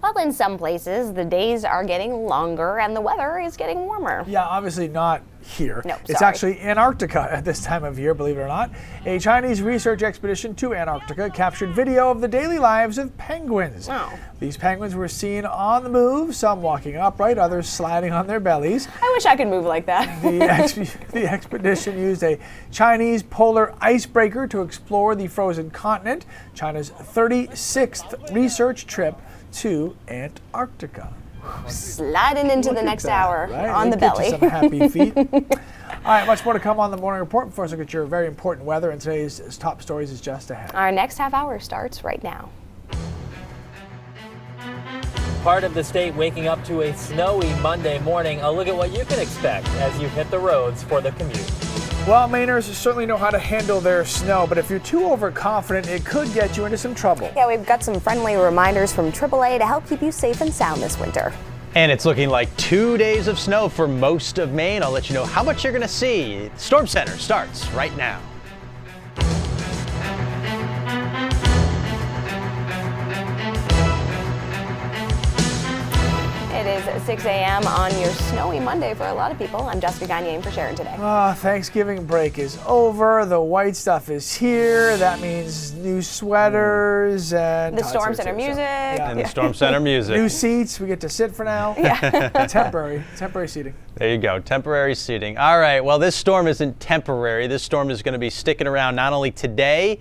Well, in some places, the days are getting longer and the weather is getting warmer. yeah, obviously not here. No, It's sorry. actually Antarctica at this time of year, believe it or not. A Chinese research expedition to Antarctica captured video of the daily lives of penguins. Oh. These penguins were seen on the move, some walking upright, others sliding on their bellies. I wish I could move like that. The expedition used a Chinese polar icebreaker to explore the frozen continent, China's 36th research trip to Antarctica. Sliding into Look the at next that, hour right? on They the get you belly. some happy feet. All right, much more to come on the Morning Report. First, look at your very important weather, and today's top stories is just ahead. Our next half hour starts right now. Part of the state waking up to a snowy Monday morning. A look at what you can expect as you hit the roads for the commute. Well, Mainers certainly know how to handle their snow, but if you're too overconfident, it could get you into some trouble. Yeah, we've got some friendly reminders from AAA to help keep you safe and sound this winter. And it's looking like 2 days of snow for most of Maine. I'll let you know how much you're going to see. Storm Center starts right now. It is 6 a.m. on your snowy Monday for a lot of people. I'm Jessica Gagne for Sharon today. Thanksgiving break is over. The white stuff is here. That means new sweaters and The Storm Center music. And the Storm Center music. New seats. We get to sit for now. Yeah. Temporary seating. There you go, temporary seating. All right, well, this storm isn't temporary. This storm is going to be sticking around not only today,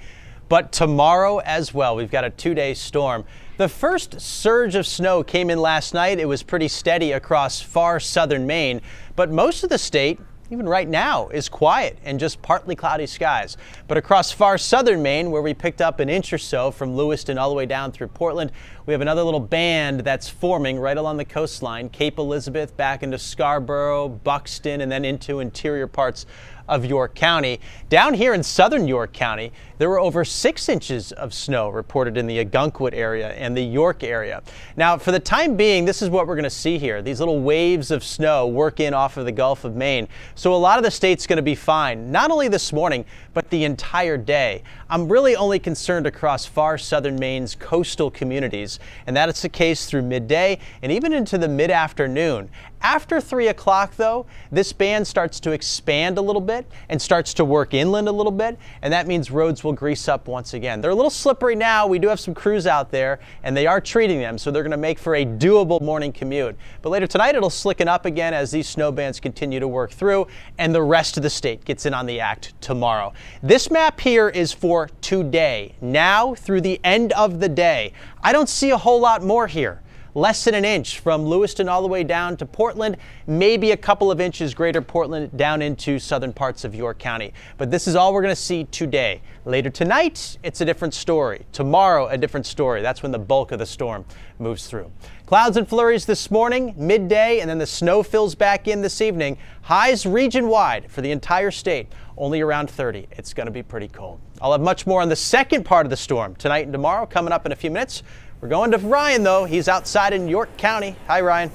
but tomorrow as well. We've got a 2-day storm. The first surge of snow came in last night. It was pretty steady across far southern Maine, but most of the state, even right now, is quiet and just partly cloudy skies. But across far southern Maine, where we picked up an inch or so from Lewiston all the way down through Portland, we have another little band that's forming right along the coastline, Cape Elizabeth, back into Scarborough, Buxton, and then into interior parts of York County. Down here in southern York County, there were over 6 inches of snow reported in the Ogunquit area and the York area. Now, for the time being, this is what we're going to see here. These little waves of snow work in off of the Gulf of Maine. So a lot of the state's going to be fine, not only this morning, but the entire day. I'm really only concerned across far southern Maine's coastal communities, and that is the case through midday and even into the mid-afternoon. After 3 o'clock, though, this band starts to expand a little bit and starts to work inland a little bit, and that means roads will grease up once again. They're a little slippery now. We do have some crews out there, and they are treating them, so they're going to make for a doable morning commute. But later tonight, it'll slicken up again as these snow bands continue to work through, and the rest of the state gets in on the act tomorrow. This map here is for today, now through the end of the day. I don't see a whole lot more here. Less than an inch from Lewiston all the way down to Portland, maybe a couple of inches greater Portland down into southern parts of York County. But this is all we're going to see today. Later tonight, it's a different story. Tomorrow, a different story. That's when the bulk of the storm moves through. Clouds and flurries this morning, midday, and then the snow fills back in this evening. Highs region-wide for the entire state, only around 30. It's going to be pretty cold. I'll have much more on the second part of the storm tonight and tomorrow coming up in a few minutes. We're going to Ryan, though. He's outside in York County. Hi, Ryan.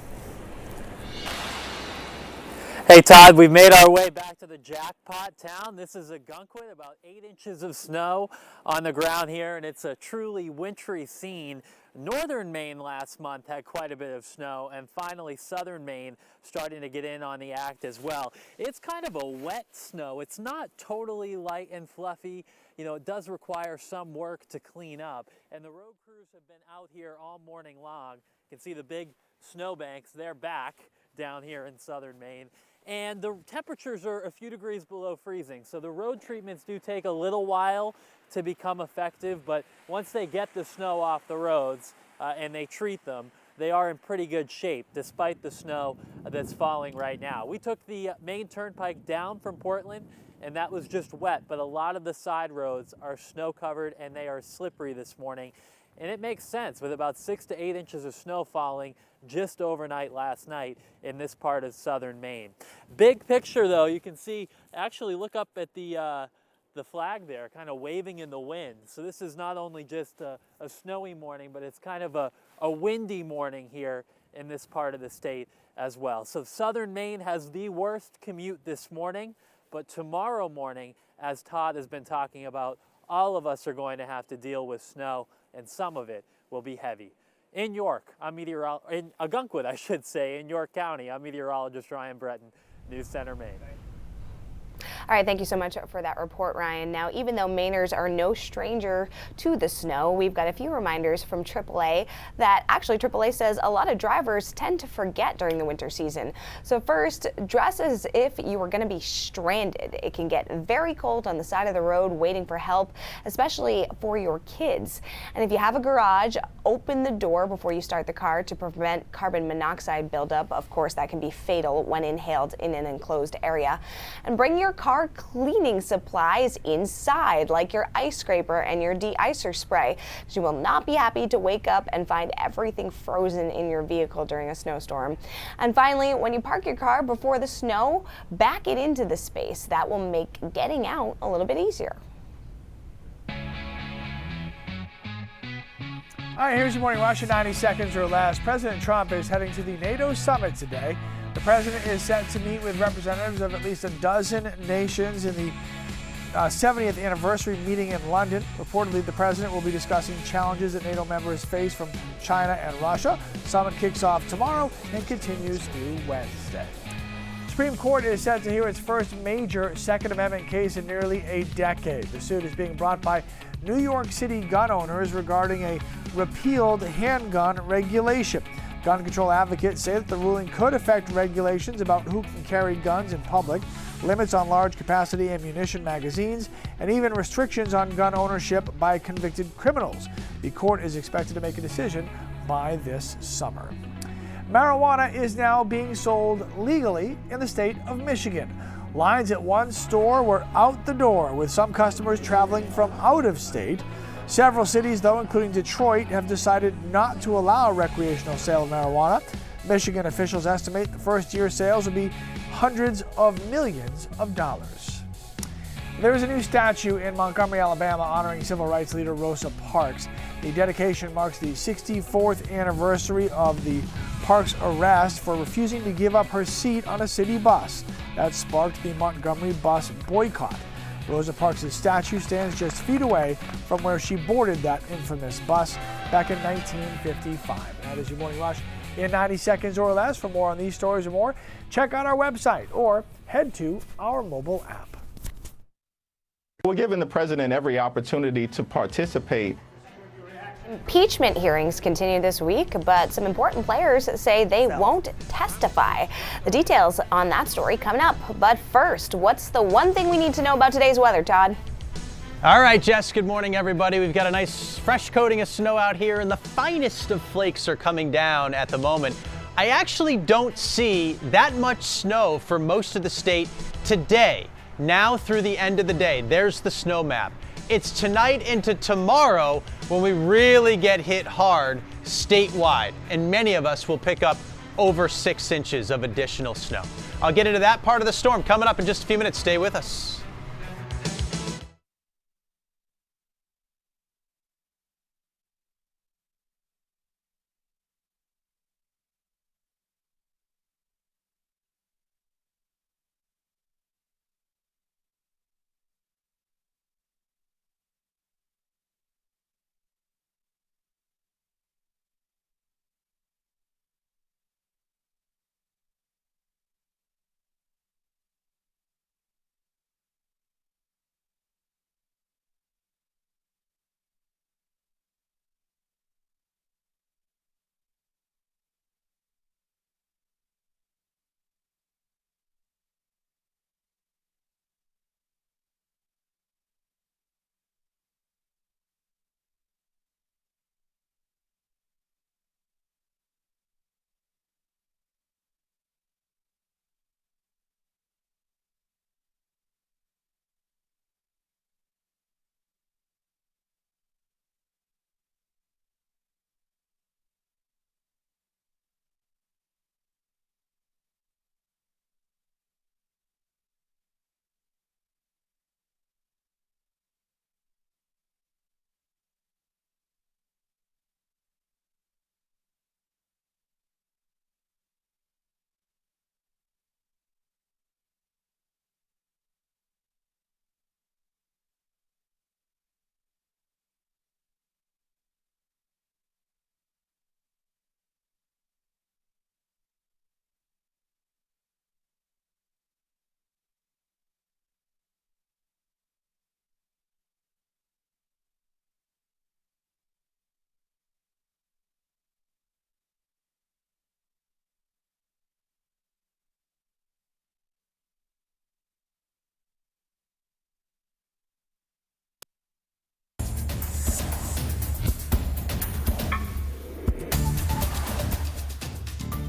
Hey, Todd, we've made our way back to the jackpot town. This is Ogunquit, about 8 inches of snow on the ground here, and it's a truly wintry scene. Northern Maine last month had quite a bit of snow, and finally southern Maine starting to get in on the act as well. It's kind of a wet snow. It's not totally light and fluffy. You know, it does require some work to clean up, and the road crews have been out here all morning long. You can see the big snowbanks. They're back down here in southern Maine. And the temperatures are a few degrees below freezing, so the road treatments do take a little while to become effective, but once they get the snow off the roads and they treat them, they are in pretty good shape despite the snow that's falling right now. We took the Maine Turnpike down from Portland, and that was just wet, but a lot of the side roads are snow covered and they are slippery this morning. And it makes sense with about 6 to 8 inches of snow falling just overnight last night in this part of southern Maine. Big picture though, you can see, actually look up at the flag there, kind of waving in the wind. So this is not only just a snowy morning, but it's kind of a windy morning here in this part of the state as well. So southern Maine has the worst commute this morning, but tomorrow morning, as Todd has been talking about, all of us are going to have to deal with snow, and some of it will be heavy. In York, in Ogunquit, I should say, in York County, I'm meteorologist Ryan Breton, News Center, Maine. All right, thank you so much for that report, Ryan. Now, even though Mainers are no stranger to the snow, we've got a few reminders from AAA that actually AAA says a lot of drivers tend to forget during the winter season. So first, dress as if you were going to be stranded. It can get very cold on the side of the road waiting for help, especially for your kids. And if you have a garage, open the door before you start the car to prevent carbon monoxide buildup. Of course, that can be fatal when inhaled in an enclosed area. And bring your car cleaning supplies inside, like your ice scraper and your de-icer spray, because you will not be happy to wake up and find everything frozen in your vehicle during a snowstorm. And finally, when you park your car before the snow, back it into the space. That will make getting out a little bit easier. All right, here's your morning rush in 90 seconds or less. President Trump is heading to the NATO summit today. The president is set to meet with representatives of at least a dozen nations in the 70th anniversary meeting in London. Reportedly, the president will be discussing challenges that NATO members face from China and Russia. The summit kicks off tomorrow and continues through Wednesday. The Supreme Court is set to hear its first major Second Amendment case in nearly a decade. The suit is being brought by New York City gun owners regarding a repealed handgun regulation. Gun control advocates say that the ruling could affect regulations about who can carry guns in public, limits on large capacity ammunition magazines, and even restrictions on gun ownership by convicted criminals. The court is expected to make a decision by this summer. Marijuana is now being sold legally in the state of Michigan. Lines at one store were out the door, with some customers traveling from out of state. Several cities, though, including Detroit, have decided not to allow recreational sale of marijuana. Michigan officials estimate the first-year sales will be hundreds of millions of dollars. There is a new statue in Montgomery, Alabama, honoring civil rights leader Rosa Parks. The dedication marks the 64th anniversary of the Parks' arrest for refusing to give up her seat on a city bus. That sparked the Montgomery bus boycott. Rosa Parks' statue stands just feet away from where she boarded that infamous bus back in 1955. That is your Morning Rush in 90 seconds or less. For more on these stories or more, check out our website or head to our mobile app. We're giving the president every opportunity to participate. Impeachment hearings continue this week, but some important players say they won't testify. The details on that story coming up. But first, what's the one thing we need to know about today's weather, Todd? All right, Jess, good morning, everybody. We've got a nice fresh coating of snow out here, and the finest of flakes are coming down at the moment. I actually don't see that much snow for most of the state today, now through the end of the day. There's the snow map. It's tonight into tomorrow when we really get hit hard statewide, and many of us will pick up over 6 inches of additional snow. I'll get into that part of the storm coming up in just a few minutes. Stay with us.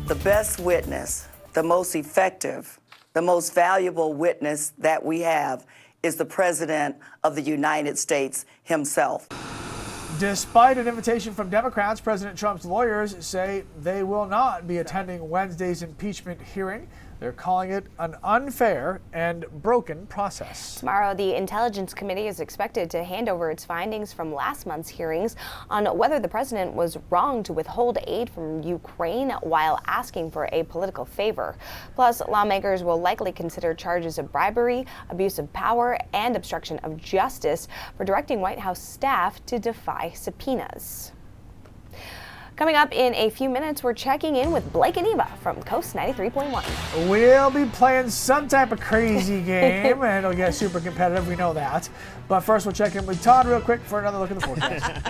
The best witness, the most effective, the most valuable witness that we have is the President of the United States himself. Despite an invitation from Democrats, President Trump's lawyers say they will not be attending Wednesday's impeachment hearing. They're calling it an unfair and broken process. Tomorrow, the Intelligence Committee is expected to hand over its findings from last month's hearings on whether the president was wrong to withhold aid from Ukraine while asking for a political favor. Plus, lawmakers will likely consider charges of bribery, abuse of power, and obstruction of justice for directing White House staff to defy subpoenas. Coming up in a few minutes, we're checking in with Blake and Eva from Coast 93.1. We'll be playing some type of crazy game, and it'll get super competitive, we know that. But first, we'll check in with Todd real quick for another look at the forecast.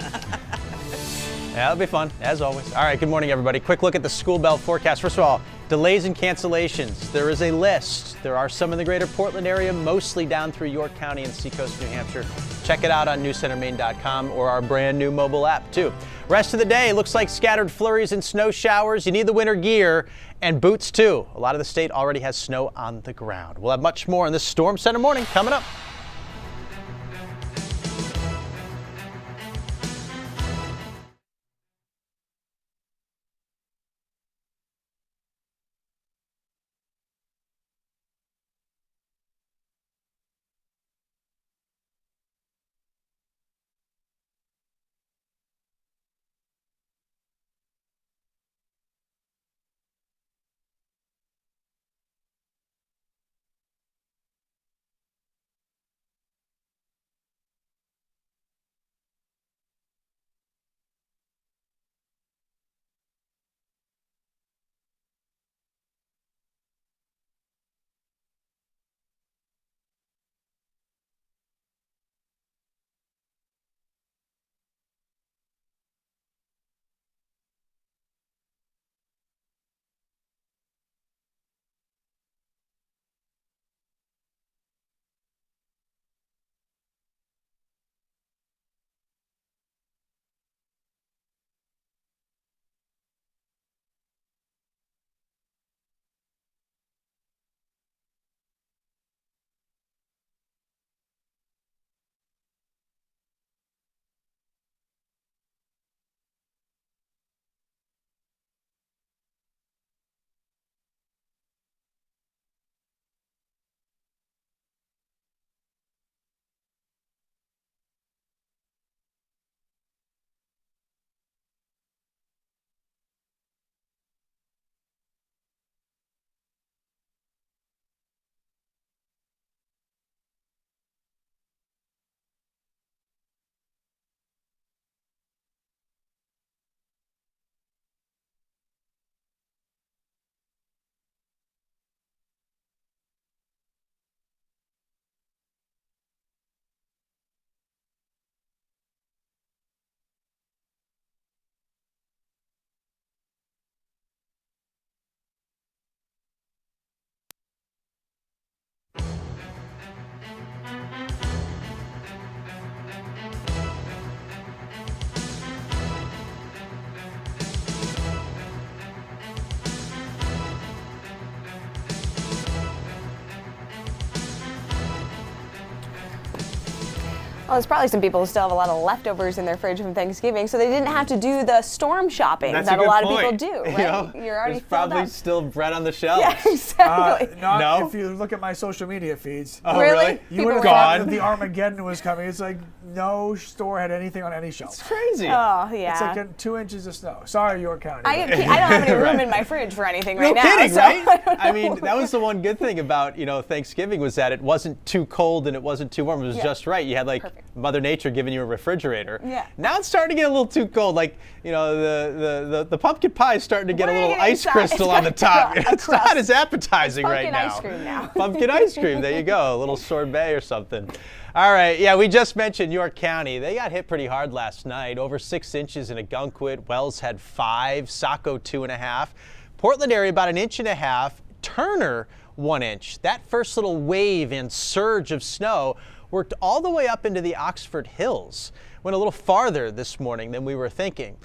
Yeah, it'll be fun, as always. All right, good morning, everybody. Quick look at the school bell forecast. First of all, delays and cancellations. There is a list. There are some in the greater Portland area, mostly down through York County and Seacoast, New Hampshire. Check it out on newscentermaine.com or our brand new mobile app, too. Rest of the day looks like scattered flurries and snow showers. You need the winter gear and boots, too. A lot of the state already has snow on the ground. We'll have much more in this Storm Center morning coming up. Well, there's probably some people who still have a lot of leftovers in their fridge from Thanksgiving, so they didn't have to do the storm shopping that a lot of people do, right? You know, You're already there's probably up. still bread on the shelves. Yeah, exactly. No? If you look at my social media feeds. Oh, really? You would have thought that the Armageddon was coming. It's like no store had anything on any shelf. It's crazy. Oh, yeah. It's like 2 inches of snow. Sorry, York County. I don't have any room in my fridge for anything right now. No kidding, so right? I mean, that was the one good thing about, Thanksgiving was that it wasn't too cold and it wasn't too warm. It was just right. You had Mother Nature giving you a refrigerator. Yeah. Now it's starting to get a little too cold. Like, the pumpkin pie is starting to get a little ice crystal on the top. It's not as appetizing right now. Pumpkin ice cream now. Pumpkin ice cream. There you go. A little sorbet or something. All right. Yeah, we just mentioned York County. They got hit pretty hard last night. Over 6 inches in Agunquit. Wells had 5. Saco 2.5. Portland area about 1.5 inches. Turner 1 inch. That first little wave and surge of snow worked all the way up into the Oxford Hills. went a little farther this morning than we were thinking.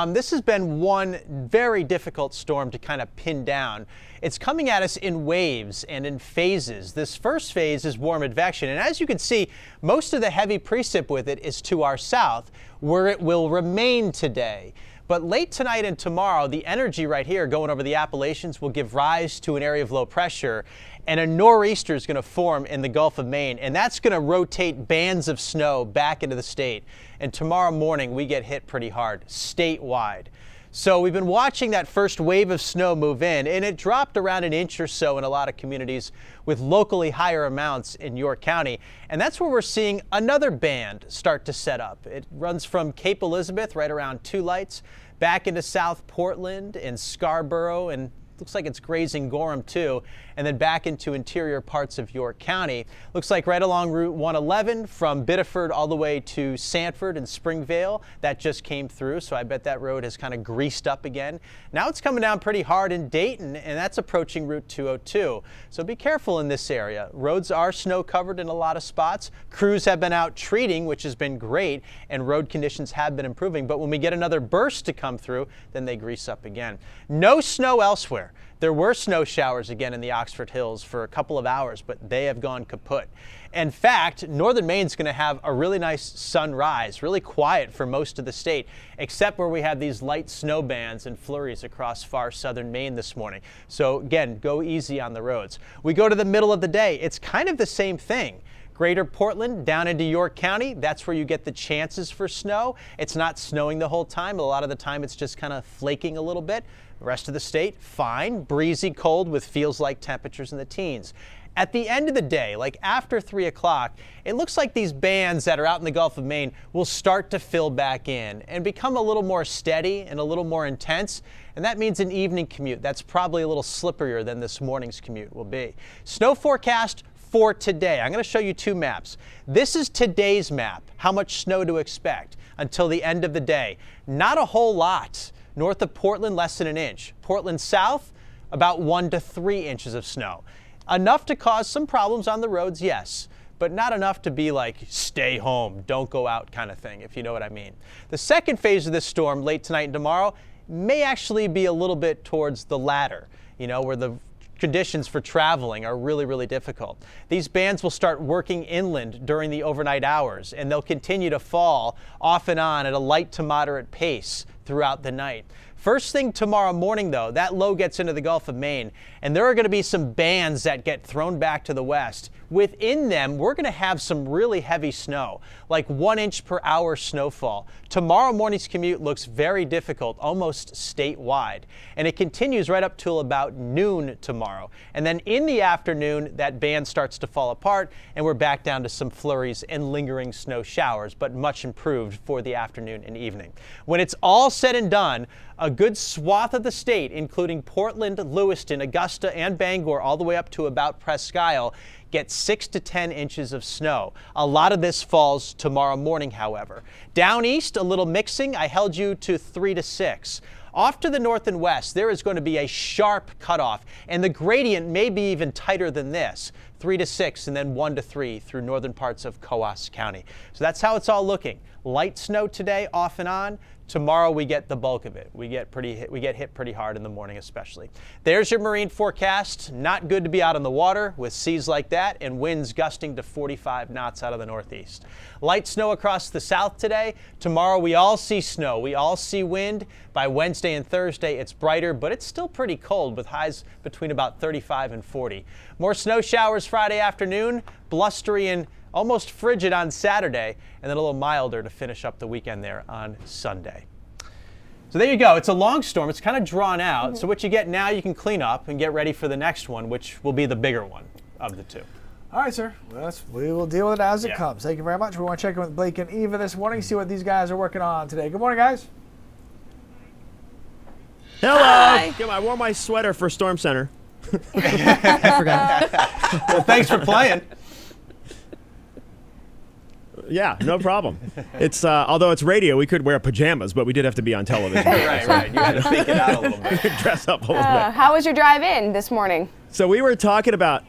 This has been one very difficult storm to kind of pin down. It's coming at us in waves and in phases. This first phase is warm advection, and as you can see, most of the heavy precip with it is to our south, where it will remain today. But late tonight and tomorrow, the energy right here going over the Appalachians will give rise to an area of low pressure, and a nor'easter is going to form in the Gulf of Maine, and that's going to rotate bands of snow back into the state. And tomorrow morning, we get hit pretty hard, statewide. So we've been watching that first wave of snow move in, and it dropped around an inch or so in a lot of communities with locally higher amounts in York County. And that's where we're seeing another band start to set up. It runs from Cape Elizabeth right around Two Lights back into South Portland and Scarborough, and looks like it's grazing Gorham too, and then back into interior parts of York County. Looks like right along Route 111 from Biddeford all the way to Sanford and Springvale. That just came through, so I bet that road has kind of greased up again. Now it's coming down pretty hard in Dayton, and that's approaching Route 202. So be careful in this area. Roads are snow covered in a lot of spots. Crews have been out treating, which has been great, and road conditions have been improving. But when we get another burst to come through, then they grease up again. No snow elsewhere. There were snow showers again in the Oxford Hills for a couple of hours, but they have gone kaput. In fact, northern Maine's going to have a really nice sunrise, really quiet for most of the state, except where we have these light snow bands and flurries across far southern Maine this morning. So again, go easy on the roads. We go to the middle of the day. It's kind of the same thing. Greater Portland down into York County, that's where you get the chances for snow. It's not snowing the whole time. A lot of the time it's just kind of flaking a little bit. The rest of the state, fine, breezy cold with feels like temperatures in the teens. At the end of the day, like after 3 o'clock, it looks like these bands that are out in the Gulf of Maine will start to fill back in and become a little more steady and a little more intense. And that means an evening commute that's probably a little slipperier than this morning's commute will be. Snow forecast for today. I'm going to show you two maps. This is today's map, how much snow to expect until the end of the day. Not a whole lot. North of Portland, less than an inch. Portland south, about 1 to 3 inches of snow. Enough to cause some problems on the roads, yes, but not enough to be like, stay home, don't go out kind of thing, if you know what I mean. The second phase of this storm, late tonight and tomorrow, may actually be a little bit towards the latter, where the conditions for traveling are really, really difficult. These bands will start working inland during the overnight hours, and they'll continue to fall off and on at a light to moderate pace throughout the night. First thing tomorrow morning, though, that low gets into the Gulf of Maine, and there are going to be some bands that get thrown back to the west. Within them, we're going to have some really heavy snow, like 1 inch per hour snowfall. Tomorrow morning's commute looks very difficult, almost statewide, and it continues right up till about noon tomorrow. And then in the afternoon, that band starts to fall apart, and we're back down to some flurries and lingering snow showers, but much improved for the afternoon and evening. When it's all said and done, a good swath of the state, including Portland, Lewiston, Augusta, and Bangor, all the way up to about Presque Isle, get 6 to 10 inches of snow. A lot of this falls tomorrow morning, however. Down east, a little mixing. I held you to 3 to 6. Off to the north and west, there is going to be a sharp cutoff, and the gradient may be even tighter than this. 3 to 6 and then 1 to 3 through northern parts of Coos County. So that's how it's all looking. Light snow today, off and on. Tomorrow we get the bulk of it. We get hit pretty hard in the morning especially. There's your marine forecast. Not good to be out on the water with seas like that and winds gusting to 45 knots out of the northeast. Light snow across the south today. Tomorrow we all see snow. We all see wind. By Wednesday and Thursday it's brighter, but it's still pretty cold with highs between about 35 and 40. More snow showers Friday afternoon, blustery and almost frigid on Saturday, and then a little milder to finish up the weekend there on Sunday. So there you go. It's a long storm. It's kind of drawn out. So what you get now, you can clean up and get ready for the next one, which will be the bigger one of the two. All right, sir. Well, we will deal with it as it comes. Thank you very much. We want to check in with Blake and Eva this morning, see what these guys are working on today. Good morning, guys. Hello. Hi. I wore my sweater for Storm Center. I forgot. Well, thanks for playing. Yeah, no problem. It's although it's radio, we could wear pajamas, but we did have to be on television. Right. You had to think it out a little bit. Dress up a little bit. How was your drive in this morning? So we were talking about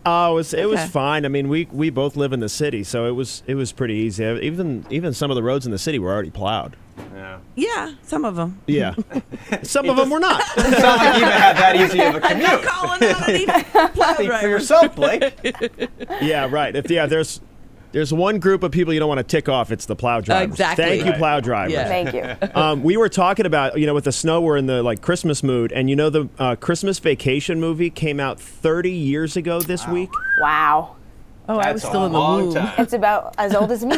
Oh, it was fine. I mean, we both live in the city, so it was pretty easy. Even some of the roads in the city were already plowed. Yeah, some of them. Yeah, some of them were not. It's not like you even had that easy of a I'm commute. not calling out any plow Speak for drivers. yourself, Blake. Yeah, right. There's one group of people you don't want to tick off. It's the plow drivers. Exactly. Thank you, plow drivers. Yeah. Thank you. We were talking about, with the snow, we're in the Christmas mood, and the Christmas Vacation movie came out 30 years ago this week. Wow. Oh, I was That's still a in the long womb. time. It's about as old as me.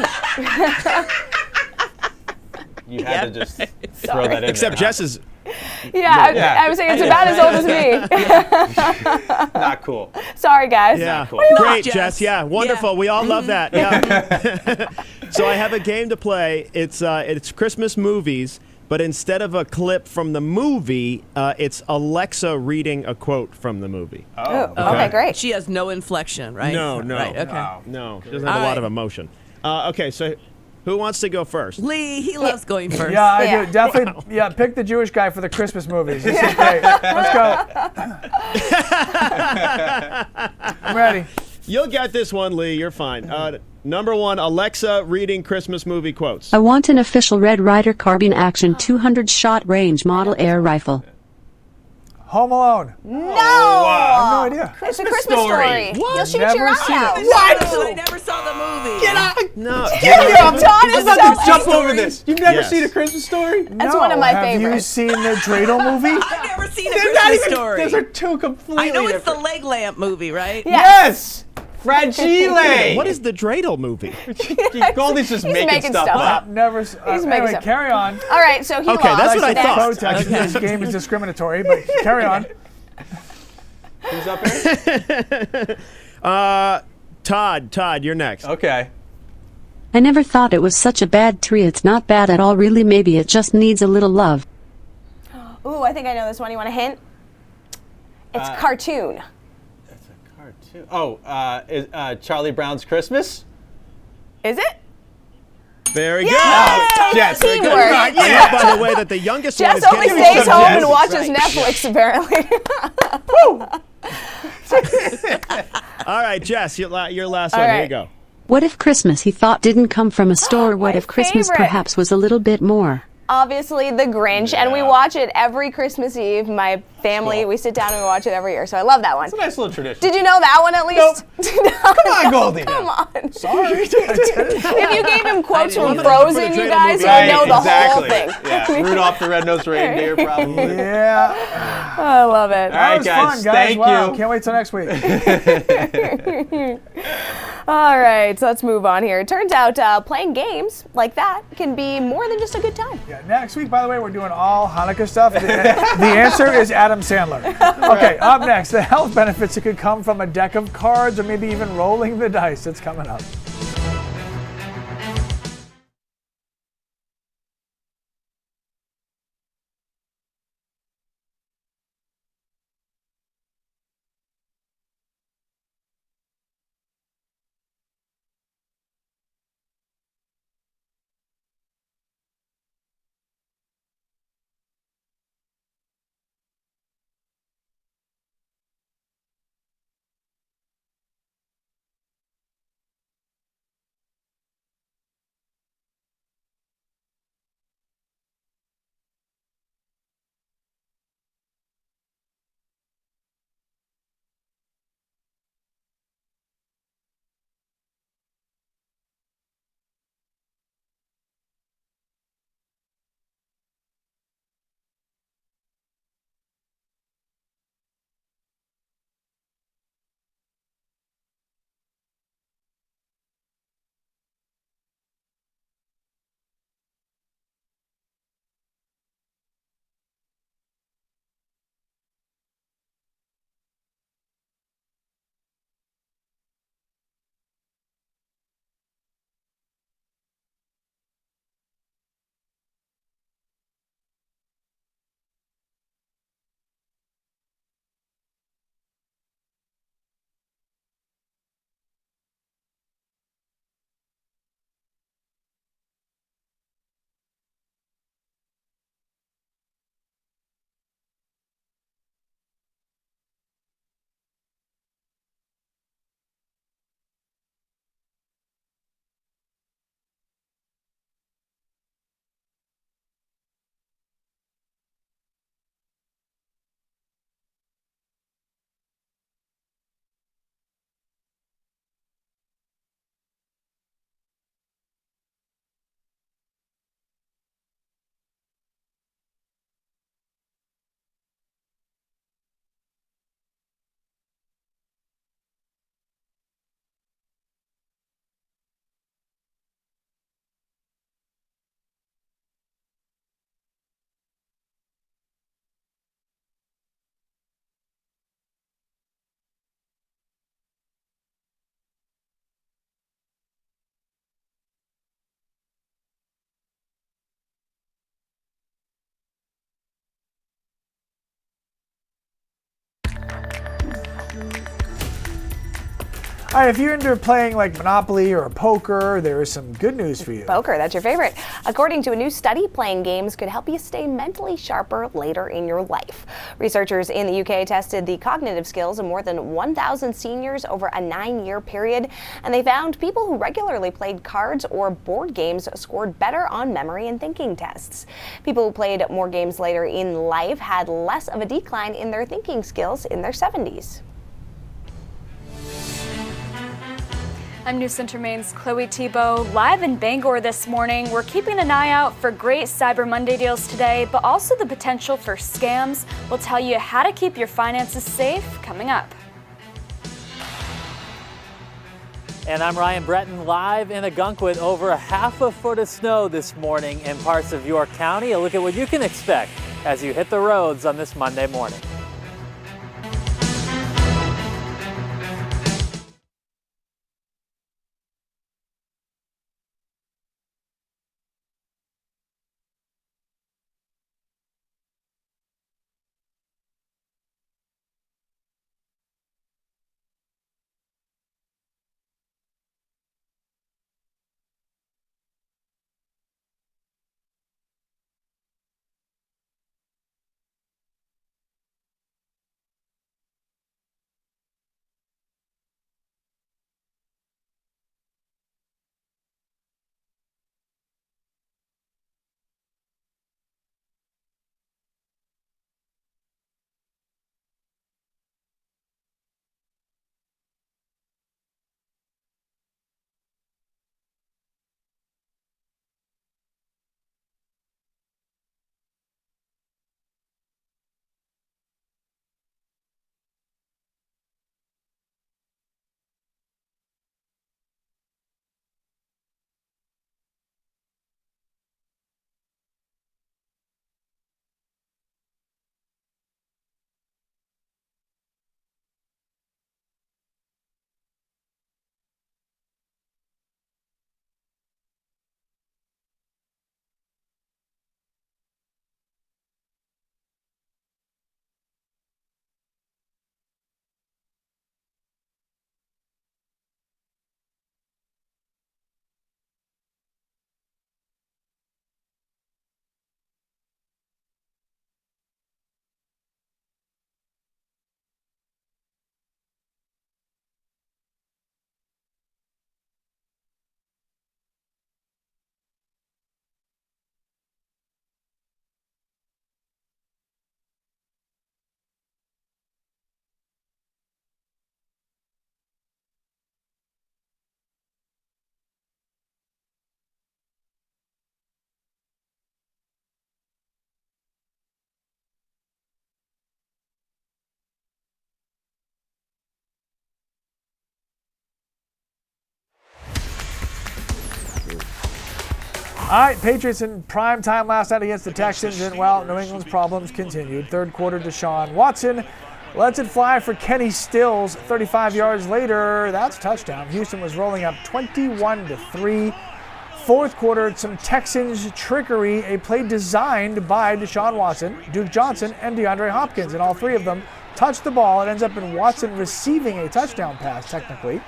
You had to just throw that in Except there. Jess is. I was saying it's about as old as me. Not cool. Sorry, guys. Yeah, cool. great, Jess? Jess. Yeah, wonderful. Yeah. We all love that. Yeah. So I have a game to play. It's Christmas movies, but instead of a clip from the movie, it's Alexa reading a quote from the movie. Oh, okay, great. She has no inflection, right? No. Right, okay. Wow. No, she doesn't have a lot of emotion. Okay, so who wants to go first? Lee, he loves going first. Yeah, I Yeah. do. Definitely, pick the Jewish guy for the Christmas movies. This is great. Let's go. I'm ready. You'll get this one, Lee. You're fine. Number one, Alexa reading Christmas movie quotes. I want an official Red Ryder carbine action 200-shot range model air rifle. Home Alone. No! I have no idea. It's a Christmas story. What? You'll shoot Never your eye seen it. out. I never saw the movie. Get out! No. John is so Jump over this. You've never Yes. seen A Christmas Story? That's one of my Have favorites. you seen the Dreidel movie? I've never seen a They're not Christmas even. story. Those are two completely I know it's the different. leg lamp movie, right? Yes! Fragile! What is the Dreidel movie? Goldie's just making making stuff stuff up. Never. He's making Anyway, some- carry on. All right, so he Okay, lost. that's what I Next. thought. Protest. This game is discriminatory, but carry on. Who's up here? Todd, you're next. Okay. I never thought it was such a bad tree. It's not bad at all, really. Maybe it just needs a little love. Ooh, I think I know this one. You want a hint? It's cartoon. It's a cartoon. Oh, is Charlie Brown's Christmas? Is it? Very good. Yes, very good. Teamwork. I love, by the way, that the youngest one Jess is only getting stays some home Jess. and watches Netflix, apparently. All right, Jess, your last All one. Here right. you go. What if Christmas he thought didn't come from a store? What My if Christmas favorite. perhaps was a little bit more? Obviously, The Grinch, and we watch it every Christmas Eve. My family, we sit down and we watch it every year, so I love that one. It's a nice little tradition. Did you know that one at least? No. Come on, Goldie. Come on. Sorry. If you gave him quotes I from didn't Frozen, you guys would know the whole thing. Yeah, Rudolph the Red-Nosed Reindeer, probably. Yeah. I love it. All right, That was guys. fun, guys. Thank Wow. you. Can't wait till next week. All right, so let's move on here. It turns out playing games like that can be more than just a good time. Yeah, next week, by the way, we're doing all Hanukkah stuff. The answer is Adam Sandler. Okay, up next, the health benefits that could come from a deck of cards or maybe even rolling the dice. It's coming up. All right, if you're into playing like Monopoly or poker, there is some good news for you. Poker, that's your favorite. According to a new study, playing games could help you stay mentally sharper later in your life. Researchers in the UK tested the cognitive skills of more than 1,000 seniors over a 9-year period, and they found people who regularly played cards or board games scored better on memory and thinking tests. People who played more games later in life had less of a decline in their thinking skills in their 70s. I'm News Center Maine's Chloe Thibault, live in Bangor this morning. We're keeping an eye out for great Cyber Monday deals today, but also the potential for scams. We'll tell you how to keep your finances safe coming up. And I'm Ryan Breton, live in Agunk, over half a foot of snow this morning in parts of York County. A look at what you can expect as you hit the roads on this Monday morning. All right, Patriots in prime time last night against the Texans, and well, New England's problems continued. Third quarter, Deshaun Watson lets it fly for Kenny Stills. 35 yards later, that's a touchdown. Houston was rolling up 21-3. Fourth quarter, some Texans trickery, a play designed by Deshaun Watson, Duke Johnson, and DeAndre Hopkins, and all three of them touched the ball. It ends up in Watson receiving a touchdown pass, technically.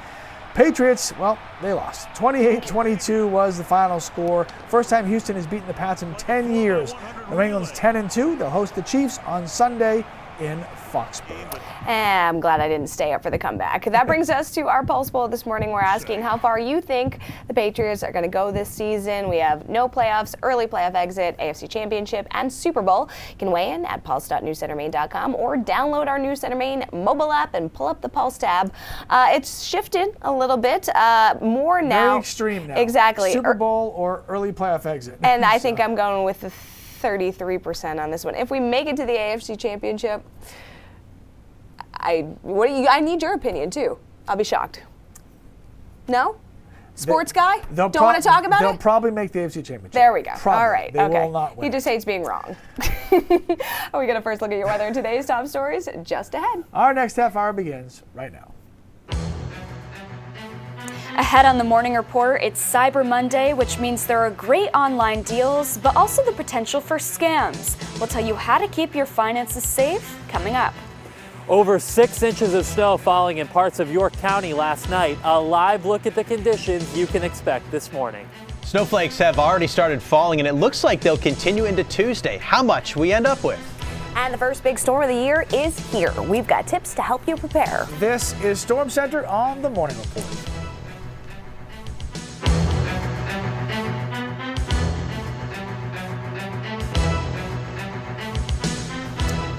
Patriots, well, they lost. 28-22 was the final score. First time Houston has beaten the Pats in 10 years. New England's 10-2. They'll host the Chiefs on Sunday in Foxborough. And I'm glad I didn't stay up for the comeback. That brings us to our Pulse Poll this morning. We're asking how far you think the Patriots are going to go this season. We have no playoffs, early playoff exit, AFC Championship, and Super Bowl. You can weigh in at pulse.newscentermaine.com or download our News Center Maine mobile app and pull up the Pulse tab. It's shifted a little bit, more now. Very extreme now. Exactly. Super Bowl or early playoff exit. And I think I'm going with the 33% on this one. If we make it to the AFC Championship, I need your opinion too. I'll be shocked. No? Sports guy? Don't want to talk about it? They'll probably make the AFC Championship. There we go. Probably. All right. They okay. will not win. He just hates being wrong. Are we going to first look at your weather and today's top stories? Just ahead. Our next half hour begins right now. Ahead on the morning report, it's Cyber Monday, which means there are great online deals, but also the potential for scams. We'll tell you how to keep your finances safe coming up. Over 6 inches of snow falling in parts of York County last night. A live look at the conditions you can expect this morning. Snowflakes have already started falling, and it looks like they'll continue into Tuesday. How much we end up with? And the first big storm of the year is here. We've got tips to help you prepare. This is Storm Center on the Morning Report.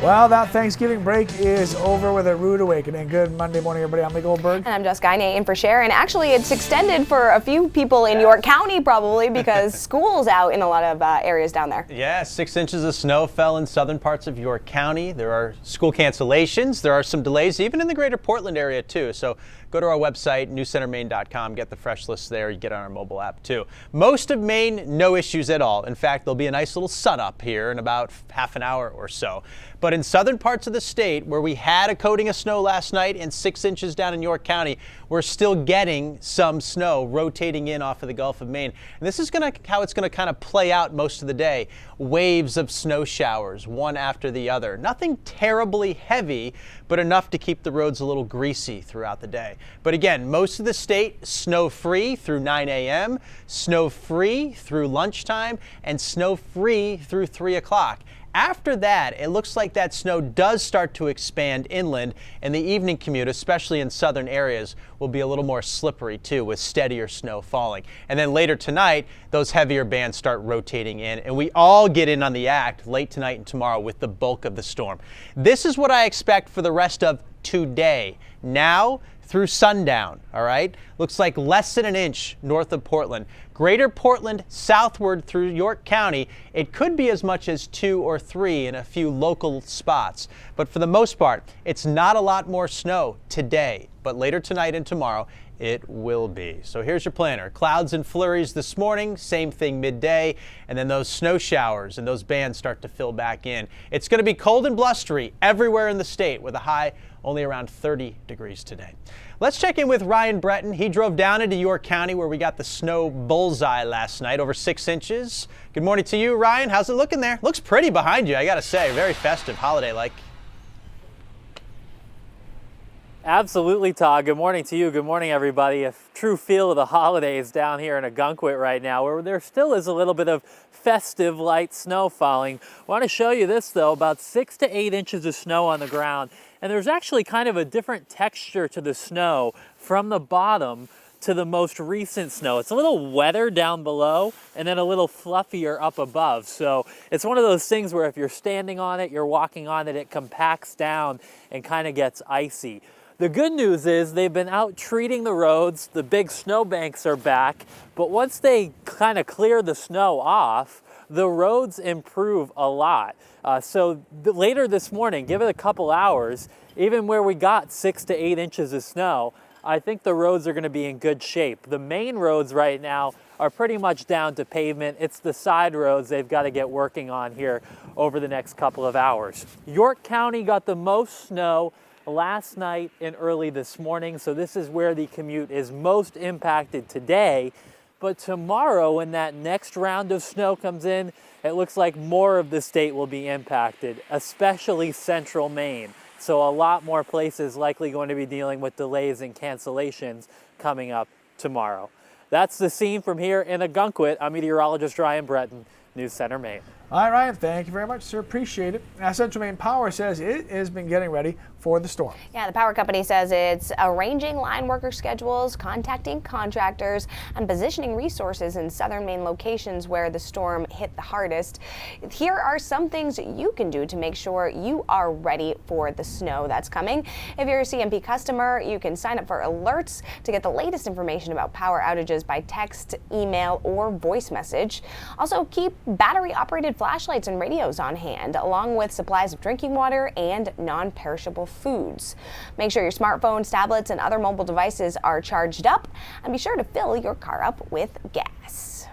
Well, that Thanksgiving break is over with a rude awakening. Good Monday morning, everybody. I'm Lee Goldberg. And I'm Jessica Inay in for Sharon. Actually, it's extended for a few people in York County probably because school's out in a lot of areas down there. Yeah, 6 inches of snow fell in southern parts of York County. There are school cancellations. There are some delays even in the greater Portland area too. So go to our website, newscentermaine.com, get the fresh list there. You get on our mobile app too. Most of Maine, no issues at all. In fact, there'll be a nice little sun up here in about half an hour or so. But in southern parts of the state where we had a coating of snow last night and 6 inches down in York County, we're still getting some snow rotating in off of the Gulf of Maine. And this is how it's going to kind of play out most of the day. Waves of snow showers, one after the other. Nothing terribly heavy, but enough to keep the roads a little greasy throughout the day. But again, most of the state snow-free through 9 a.m., snow-free through lunchtime, and snow-free through 3 o'clock. After that, it looks like that snow does start to expand inland, and the evening commute, especially in southern areas, will be a little more slippery too, with steadier snow falling. And then later tonight, those heavier bands start rotating in, and we all get in on the act late tonight and tomorrow with the bulk of the storm. This is what I expect for the rest of today. Now through sundown, all right? Looks like less than an inch north of Portland. Greater Portland southward through York County, it could be as much as 2 or 3 in a few local spots. But for the most part, it's not a lot more snow today, but later tonight and tomorrow, it will be. So here's your planner. Clouds and flurries this morning, same thing midday, and then those snow showers and those bands start to fill back in. It's going to be cold and blustery everywhere in the state with a high only around 30 degrees today. Let's check in with Ryan Breton. He drove down into York County where we got the snow bullseye last night, over 6 inches. Good morning to you, Ryan. How's it looking there? Looks pretty behind you, I gotta say. Very festive, holiday-like. Absolutely, Todd. Good morning to you. Good morning, everybody. A true feel of the holidays down here in Ogunquit right now, where there still is a little bit of festive light snow falling. I want to show you this, though, about 6 to 8 inches of snow on the ground. And there's actually kind of a different texture to the snow from the bottom to the most recent snow. It's a little wetter down below and then a little fluffier up above. So it's one of those things where if you're standing on it, you're walking on it, it compacts down and kind of gets icy. The good news is they've been out treating the roads, the big snow banks are back, but once they kind of clear the snow off, the roads improve a lot. So later this morning, give it a couple hours, even where we got 6 to 8 inches of snow, I think the roads are going to be in good shape. The main roads right now are pretty much down to pavement. It's the side roads they've got to get working on here over the next couple of hours. York County got the most snow last night and early this morning, so this is where the commute is most impacted today. But tomorrow, when that next round of snow comes in, it looks like more of the state will be impacted, especially central Maine. So a lot more places likely going to be dealing with delays and cancellations coming up tomorrow. That's the scene from here in Ogunquit. I'm meteorologist Ryan Breton, News Center, Maine. All right, Ryan, thank you very much, sir. Appreciate it. Now, Central Maine Power says it has been getting ready for the storm. Yeah, the power company says it's arranging line worker schedules, contacting contractors, and positioning resources in southern Maine locations where the storm hit the hardest. Here are some things you can do to make sure you are ready for the snow that's coming. If you're a CMP customer, you can sign up for alerts to get the latest information about power outages by text, email, or voice message. Also, keep battery-operated flashlights and radios on hand, along with supplies of drinking water and non-perishable foods. Make sure your smartphones, tablets, and other mobile devices are charged up, and be sure to fill your car up with gas.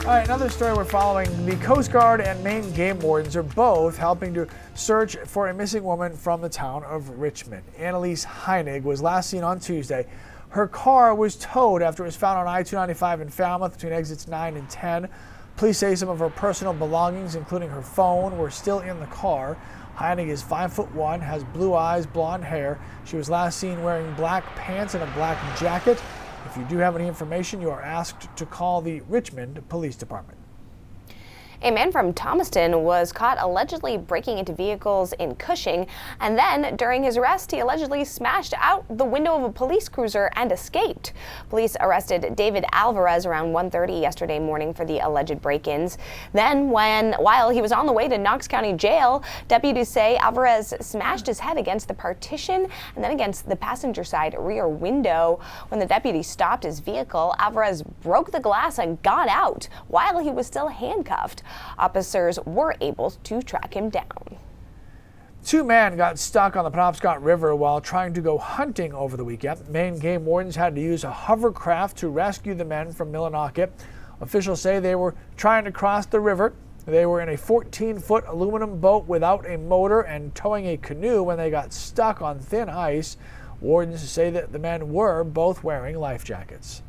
All right, another story we're following. The Coast Guard and Maine game wardens are both helping to search for a missing woman from the town of Richmond. Annalise Heinig was last seen on Tuesday. Her car was towed after it was found on I-295 in Falmouth between exits 9 and 10. Police say some of her personal belongings, including her phone, were still in the car. Heinig is 5'1", has blue eyes, blonde hair. She was last seen wearing black pants and a black jacket. If you do have any information, you are asked to call the Richmond Police Department. A man from Thomaston was caught allegedly breaking into vehicles in Cushing, and then during his arrest, he allegedly smashed out the window of a police cruiser and escaped. Police arrested David Alvarez around 1:30 yesterday morning for the alleged break-ins. Then, while he was on the way to Knox County Jail, deputies say Alvarez smashed his head against the partition and then against the passenger side rear window. When the deputies stopped his vehicle, Alvarez broke the glass and got out while he was still handcuffed. Officers were able to track him down. 2 men got stuck on the Penobscot River while trying to go hunting over the weekend. Maine game wardens had to use a hovercraft to rescue the men from Millinocket. Officials say they were trying to cross the river. They were in a 14-foot aluminum boat without a motor and towing a canoe when they got stuck on thin ice. Wardens say that the men were both wearing life jackets.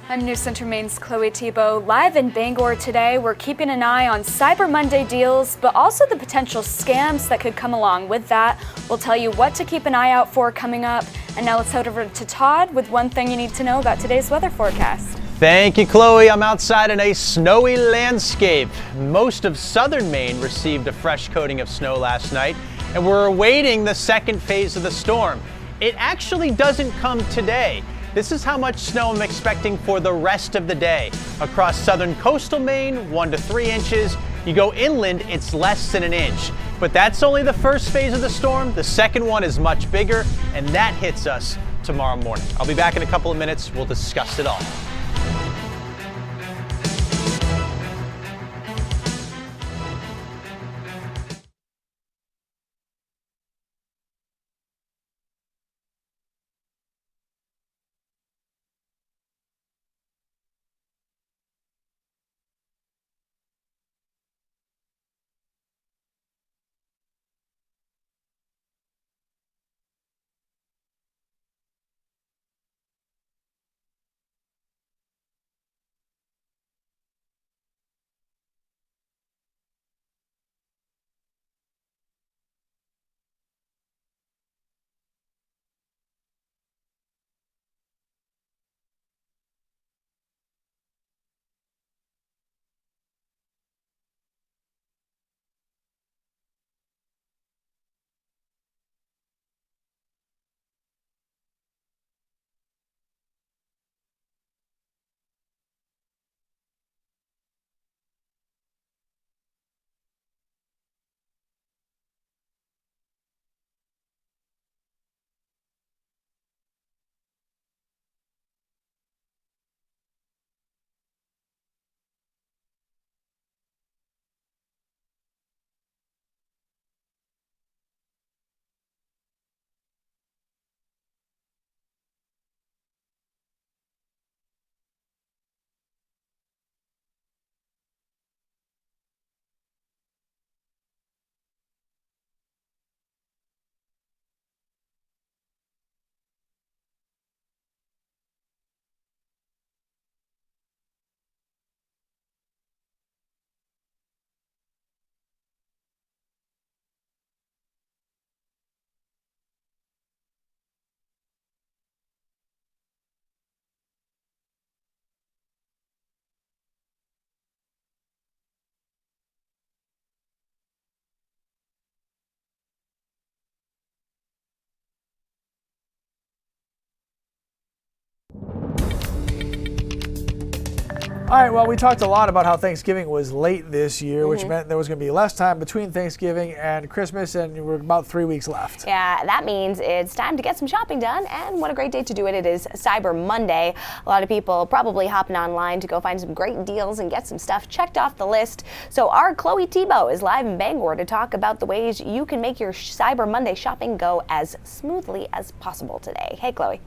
I'm News Center Maine's Chloe Tebow. Live in Bangor today, we're keeping an eye on Cyber Monday deals, but also the potential scams that could come along with that. We'll tell you what to keep an eye out for coming up. And now let's head over to Todd with one thing you need to know about today's weather forecast. Thank you, Chloe. I'm outside in a snowy landscape. Most of southern Maine received a fresh coating of snow last night, and we're awaiting the second phase of the storm. It actually doesn't come today. This is how much snow I'm expecting for the rest of the day. Across southern coastal Maine, 1 to 3 inches. You go inland, it's less than an inch. But that's only the first phase of the storm. The second one is much bigger, and that hits us tomorrow morning. I'll be back in a couple of minutes. We'll discuss it all. All right, well, we talked a lot about how Thanksgiving was late this year, which meant there was going to be less time between Thanksgiving and Christmas, and we're about 3 weeks left. Yeah, that means it's time to get some shopping done, and what a great day to do it. It is Cyber Monday. A lot of people probably hopping online to go find some great deals and get some stuff checked off the list. So our Chloe Tebow is live in Bangor to talk about the ways you can make your Cyber Monday shopping go as smoothly as possible today. Hey, Chloe.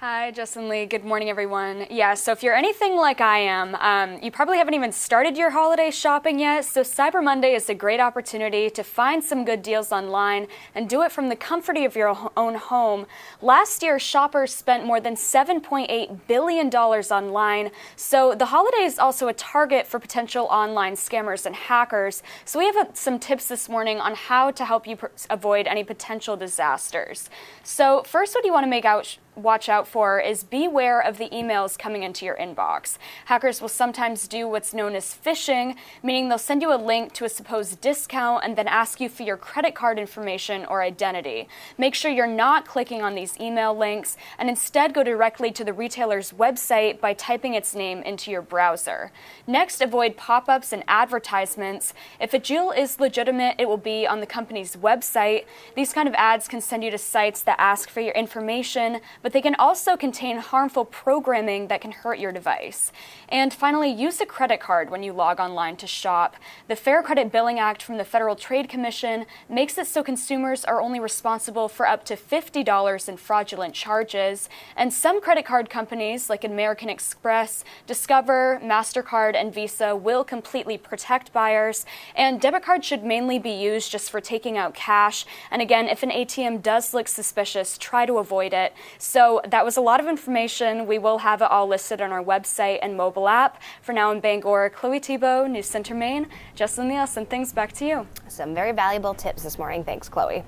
Hi, Justin Lee. Good morning, everyone. Yeah, so if you're anything like I am, you probably haven't even started your holiday shopping yet, so Cyber Monday is a great opportunity to find some good deals online and do it from the comfort of your own home. Last year, shoppers spent more than $7.8 billion online, so the holiday is also a target for potential online scammers and hackers. So we have some tips this morning on how to help you avoid any potential disasters. So first, what you want to watch out for is beware of the emails coming into your inbox. Hackers will sometimes do what's known as phishing, meaning they'll send you a link to a supposed discount and then ask you for your credit card information or identity. Make sure you're not clicking on these email links and instead go directly to the retailer's website by typing its name into your browser. Next, avoid pop-ups and advertisements. If a deal is legitimate, it will be on the company's website. These kind of ads can send you to sites that ask for your information, but they can also contain harmful programming that can hurt your device. And finally, use a credit card when you log online to shop. The Fair Credit Billing Act from the Federal Trade Commission makes it so consumers are only responsible for up to $50 in fraudulent charges. And some credit card companies like American Express, Discover, MasterCard, and Visa will completely protect buyers. And debit cards should mainly be used just for taking out cash. And again, if an ATM does look suspicious, try to avoid it. So that was a lot of information. We will have it all listed on our website and mobile app. For now in Bangor, Chloe Thibault, News Center, Maine. Justin Nielsen, things back to you. Some very valuable tips this morning. Thanks, Chloe.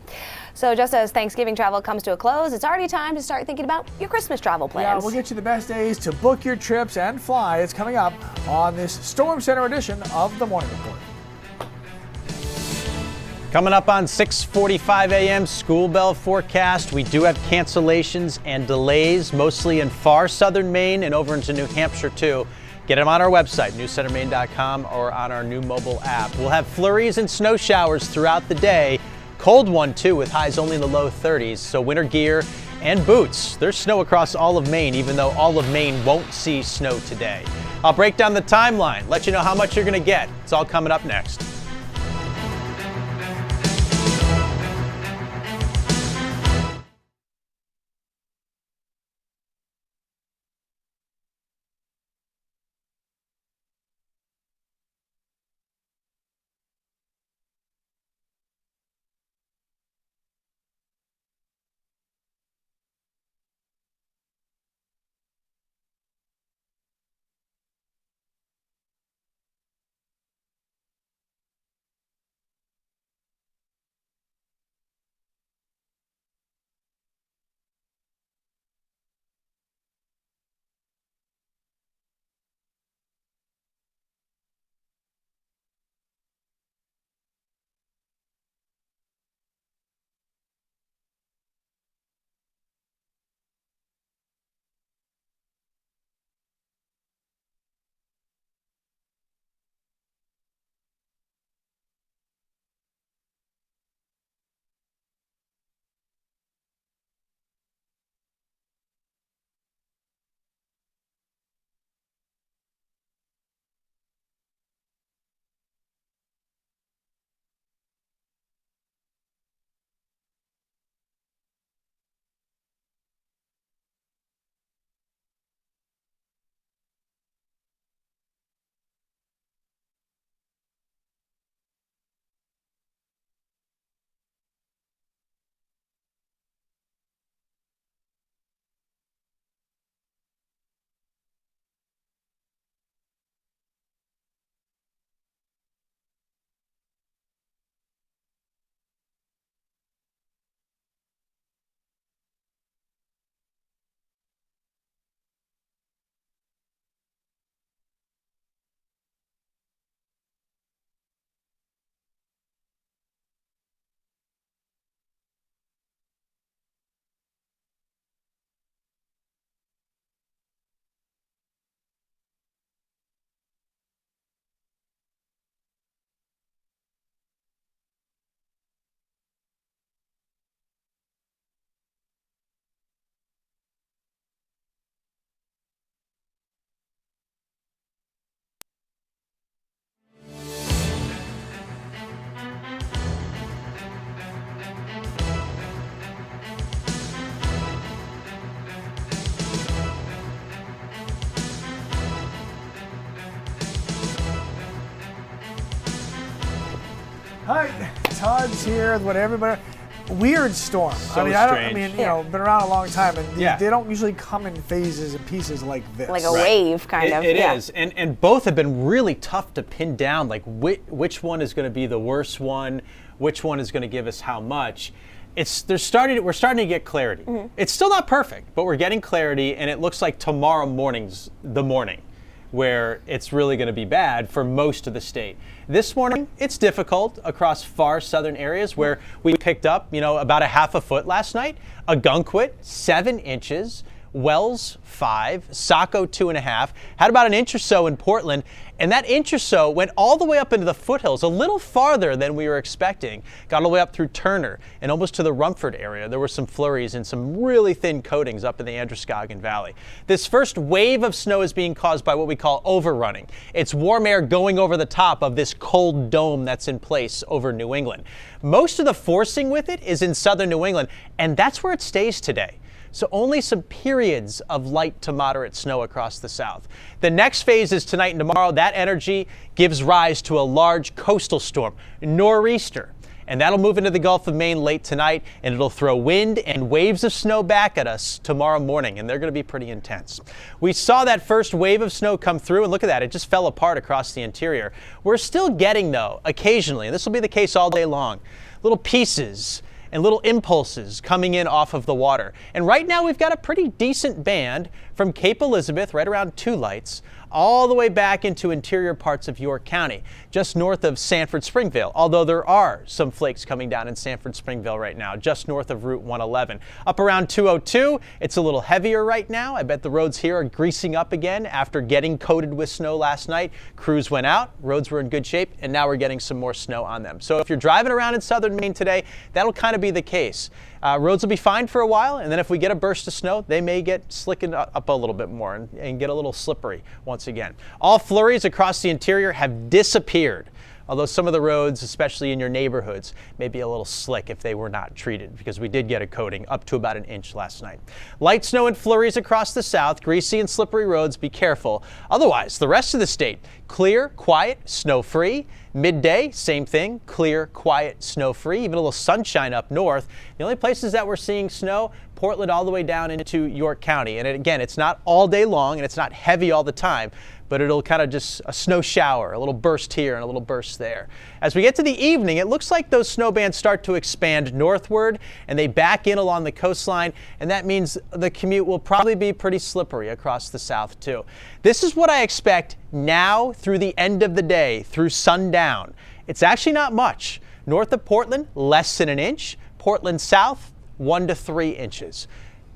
So just as Thanksgiving travel comes to a close, it's already time to start thinking about your Christmas travel plans. Yeah, we'll get you the best days to book your trips and fly. It's coming up on this Storm Center edition of the Morning Report. Coming up on 6:45 a.m. school bell forecast. We do have cancellations and delays, mostly in far southern Maine and over into New Hampshire too. Get them on our website, newscentermaine.com, or on our new mobile app. We'll have flurries and snow showers throughout the day. Cold one too, with highs only in the low 30s. So winter gear and boots. There's snow across all of Maine, even though all of Maine won't see snow today. I'll break down the timeline, let you know how much you're going to get. It's all coming up next. Hi, Todd's here. What everybody. Weird storm. So I mean, been around a long time, and they don't usually come in phases and pieces like this. Like a wave, kind of. It is, and both have been really tough to pin down. Like which one is going to be the worst one? Which one is going to give us how much? We're starting to get clarity. Mm-hmm. It's still not perfect, but we're getting clarity, and it looks like tomorrow morning's the morning where it's really going to be bad for most of the state. This morning, it's difficult across far southern areas where we picked up, about a half a foot last night. Ogunquit, 7 inches. Wells, 5. Saco, 2.5. Had about an inch or so in Portland. And that inch or so went all the way up into the foothills, a little farther than we were expecting. Got all the way up through Turner and almost to the Rumford area. There were some flurries and some really thin coatings up in the Androscoggin Valley. This first wave of snow is being caused by what we call overrunning. It's warm air going over the top of this cold dome that's in place over New England. Most of the forcing with it is in southern New England, and that's where it stays today. So only some periods of light to moderate snow across the south. The next phase is tonight and tomorrow. That energy gives rise to a large coastal storm, nor'easter. And that'll move into the Gulf of Maine late tonight, and it'll throw wind and waves of snow back at us tomorrow morning, and they're going to be pretty intense. We saw that first wave of snow come through, and look at that, it just fell apart across the interior. We're still getting, though, occasionally, and this will be the case all day long, little pieces and little impulses coming in off of the water. And right now we've got a pretty decent band from Cape Elizabeth, right around 2 lights, all the way back into interior parts of York County, just north of Sanford Springvale, although there are some flakes coming down in Sanford Springvale right now, just north of Route 111. Up around 202, it's a little heavier right now. I bet the roads here are greasing up again after getting coated with snow last night. Crews went out, roads were in good shape, and now we're getting some more snow on them. So if you're driving around in southern Maine today, that'll kind of be the case. Roads will be fine for a while, and then if we get a burst of snow, they may get slickened up a little bit more and get a little slippery once again. All flurries across the interior have disappeared, although some of the roads, especially in your neighborhoods, may be a little slick if they were not treated, because we did get a coating up to about an inch last night. Light snow and flurries across the south, greasy and slippery roads, be careful. Otherwise, the rest of the state, clear, quiet, snow-free. Midday, same thing, clear, quiet, snow-free, even a little sunshine up north. The only places that we're seeing snow, Portland all the way down into York County. And again, it's not all day long and it's not heavy all the time, but it'll kind of just a snow shower, a little burst here and a little burst there. As we get to the evening, it looks like those snow bands start to expand northward and they back in along the coastline, and that means the commute will probably be pretty slippery across the south too. This is what I expect now through the end of the day, through sundown. It's actually not much. North of Portland, less than an inch. Portland south, 1 to 3 inches.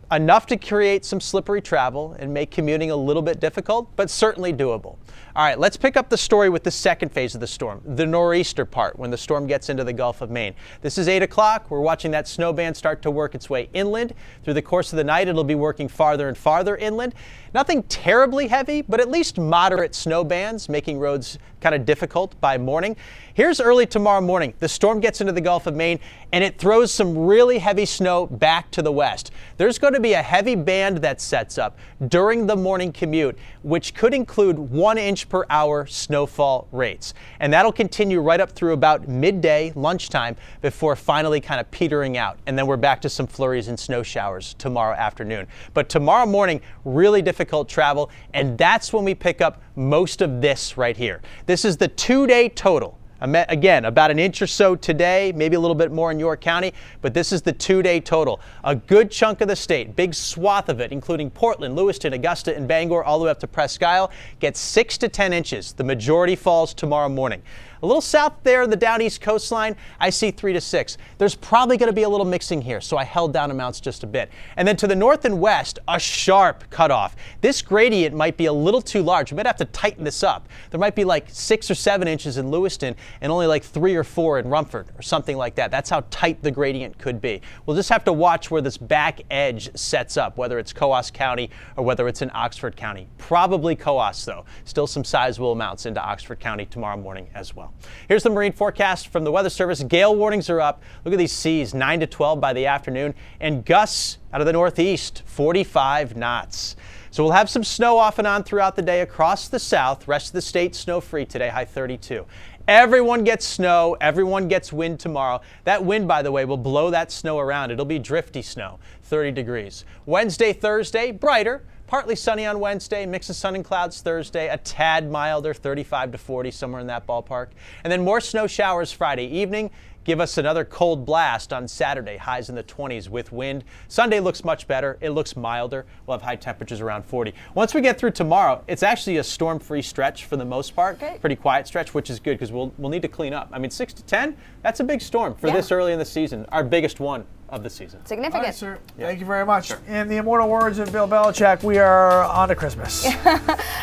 Enough to create some slippery travel and make commuting a little bit difficult, but certainly doable. All right, let's pick up the story with the second phase of the storm, the nor'easter part, when the storm gets into the Gulf of Maine. This is 8 o'clock. We're watching that snow band start to work its way inland. Through the course of the night, it'll be working farther and farther inland. Nothing terribly heavy, but at least moderate snow bands, making roads kind of difficult by morning. Here's early tomorrow morning. The storm gets into the Gulf of Maine, and it throws some really heavy snow back to the west. There's going to be a heavy band that sets up during the morning commute, which could include 1 inch per hour snowfall rates. And that'll continue right up through about midday, lunchtime, before finally kind of petering out. And then we're back to some flurries and snow showers tomorrow afternoon. But tomorrow morning, really difficult travel, and that's when we pick up most of this right here. This is the 2-day total. Again, about an inch or so today, maybe a little bit more in York County, but this is the 2-day total. A good chunk of the state, big swath of it, including Portland, Lewiston, Augusta, and Bangor, all the way up to Presque Isle, gets 6 to 10 inches. The majority falls tomorrow morning. A little south there, the down east coastline, I see 3 to 6. There's probably going to be a little mixing here, so I held down amounts just a bit. And then to the north and west, a sharp cutoff. This gradient might be a little too large. We might have to tighten this up. There might be like 6 or 7 inches in Lewiston and only like 3 or 4 in Rumford or something like that. That's how tight the gradient could be. We'll just have to watch where this back edge sets up, whether it's Coos County or whether it's in Oxford County. Probably Coos, though. Still some sizable amounts into Oxford County tomorrow morning as well. Here's the marine forecast from the Weather Service. Gale warnings are up. Look at these seas, 9 to 12 by the afternoon, and gusts out of the northeast, 45 knots. So we'll have some snow off and on throughout the day across the south. Rest of the state snow-free today, high 32. Everyone gets snow. Everyone gets wind tomorrow. That wind, by the way, will blow that snow around. It'll be drifty snow, 30 degrees. Wednesday, Thursday, brighter. Partly sunny on Wednesday, mix of sun and clouds Thursday, a tad milder, 35 to 40, somewhere in that ballpark. And then more snow showers Friday evening. Give us another cold blast on Saturday, highs in the 20s with wind. Sunday looks much better. It looks milder. We'll have high temperatures around 40. Once we get through tomorrow, it's actually a storm-free stretch for the most part. Great. Pretty quiet stretch, which is good because we'll need to clean up. I mean, 6 to 10, that's a big storm for this early in the season. Our biggest one of the season. Significant. All right, sir. Thank you very much. In the immortal words of Bill Belichick, we are on to Christmas.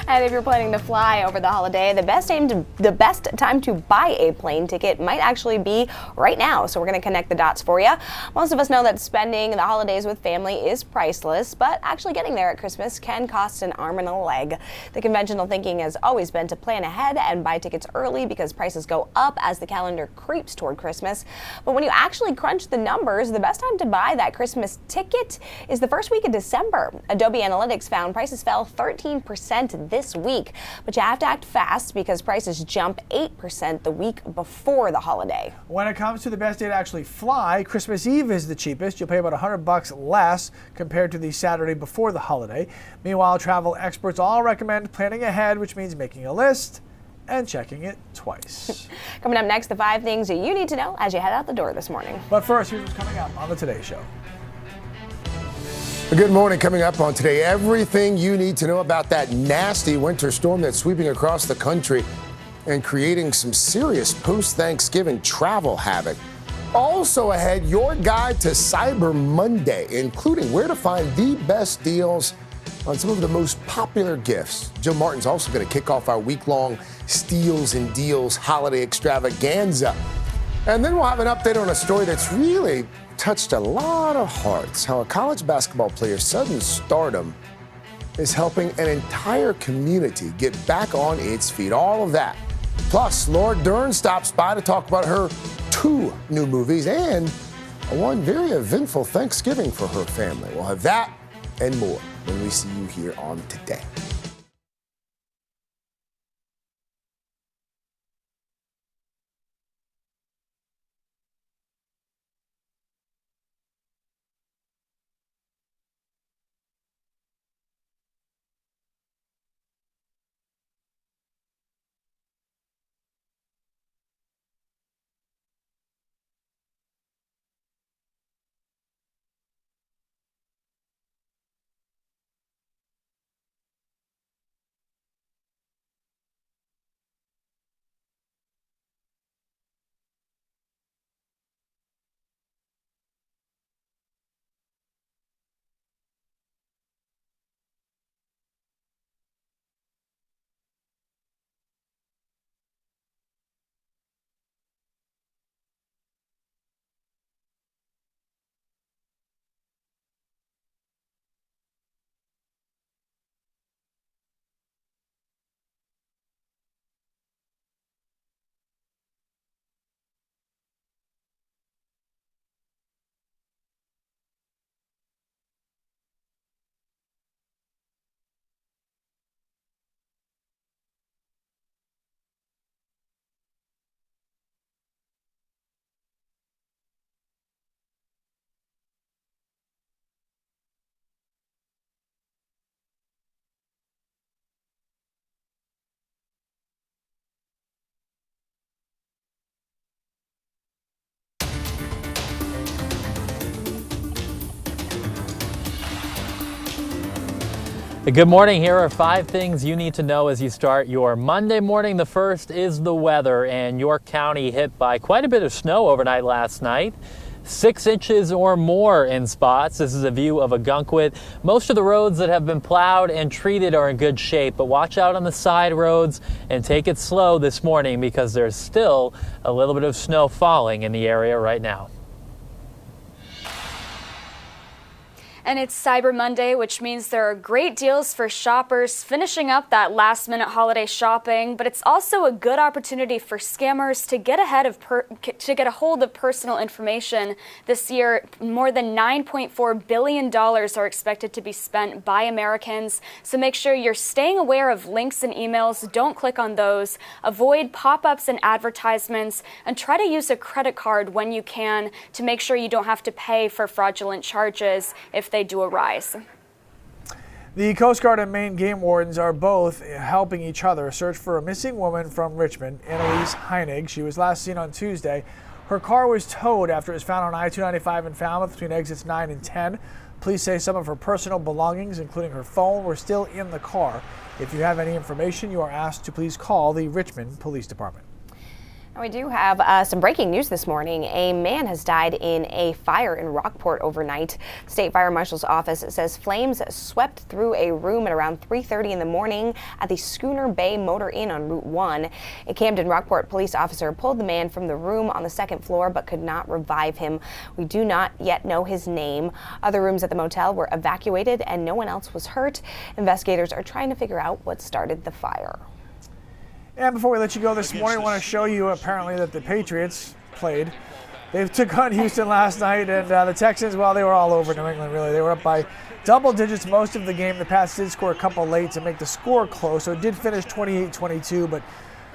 And if you're planning to fly over the holiday, the best time to buy a plane ticket might actually be right now. So we're going to connect the dots for you. Most of us know that spending the holidays with family is priceless, but actually getting there at Christmas can cost an arm and a leg. The conventional thinking has always been to plan ahead and buy tickets early because prices go up as the calendar creeps toward Christmas. But when you actually crunch the numbers, the best time to buy that Christmas ticket is the first week of December. Adobe Analytics found prices fell 13% this week, but you have to act fast because prices jump 8% the week before the holiday. When it comes to the best day to actually fly, Christmas Eve is the cheapest. You'll pay about $100 less compared to the Saturday before the holiday. Meanwhile, travel experts all recommend planning ahead, which means making a list and checking it twice. Coming up next, the 5 things that you need to know as you head out the door this morning. But first, here's what's coming up on the Today Show. Good morning. Coming up on Today, everything you need to know about that nasty winter storm that's sweeping across the country and creating some serious post-Thanksgiving travel havoc. Also ahead, your guide to Cyber Monday, including where to find the best deals on some of the most popular gifts. Joe Martin's also going to kick off our week-long Steals and Deals holiday extravaganza. And then we'll have an update on a story that's really touched a lot of hearts, how a college basketball player's sudden stardom is helping an entire community get back on its feet. All of that. Plus, Laura Dern stops by to talk about her 2 new movies and one very eventful Thanksgiving for her family. We'll have that and more when we see you here on Today. Good morning. Here are 5 things you need to know as you start your Monday morning. The first is the weather, and York County hit by quite a bit of snow overnight last night. 6 inches or more in spots. This is a view of Ogunquit. Most of the roads that have been plowed and treated are in good shape, but watch out on the side roads and take it slow this morning because there's still a little bit of snow falling in the area right now. And it's Cyber Monday, which means there are great deals for shoppers finishing up that last-minute holiday shopping, but it's also a good opportunity for scammers to get a hold of personal information. This year, more than $9.4 billion are expected to be spent by Americans, so make sure you're staying aware of links and emails. Don't click on those. Avoid pop-ups and advertisements, and try to use a credit card when you can to make sure you don't have to pay for fraudulent charges if they do arise. The Coast Guard and Maine game wardens are both helping each other search for a missing woman from Richmond, Annalise Heinig. She was last seen on Tuesday. Her car was towed after it was found on I-295 in Falmouth between exits 9 and 10. Police say some of her personal belongings, including her phone, were still in the car. If you have any information, you are asked to please call the Richmond Police Department. We do have some breaking news this morning. A man has died in a fire in Rockport overnight. State Fire Marshal's office says flames swept through a room at around 3:30 in the morning at the Schooner Bay Motor Inn on Route 1. A Camden Rockport police officer pulled the man from the room on the second floor but could not revive him. We do not yet know his name. Other rooms at the motel were evacuated and no one else was hurt. Investigators are trying to figure out what started the fire. And before we let you go this morning, I want to show you apparently that the Patriots played. They took on Houston last night, and the Texans, well, they were all over New England, really. They were up by double digits most of the game. The Pats did score a couple late to make the score close, so it did finish 28-22, but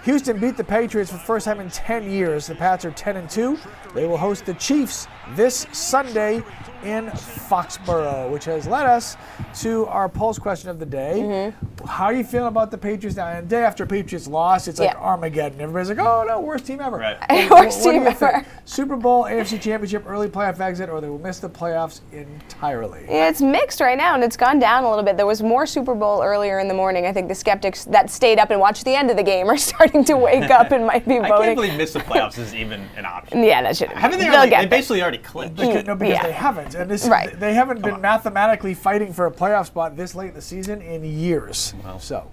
Houston beat the Patriots for the first time in 10 years. The Pats are 10-2. They will host the Chiefs this Sunday in Foxborough, which has led us to our Pulse question of the day. How are you feeling about the Patriots now? And the day after Patriots lost, it's like Armageddon. Everybody's like, oh no, worst team ever. Right. Worst team ever. Super Bowl, AFC Championship, early playoff exit, or they will miss the playoffs entirely. Yeah, it's mixed right now, and it's gone down a little bit. There was more Super Bowl earlier in the morning. I think the skeptics that stayed up and watched the end of the game are starting to wake up and might be voting. I can't believe miss the playoffs is even an option. Yeah, that should. Haven't they basically already clinched? No, because they haven't. And this, they haven't been mathematically fighting for a playoff spot this late in the season in years. Well, so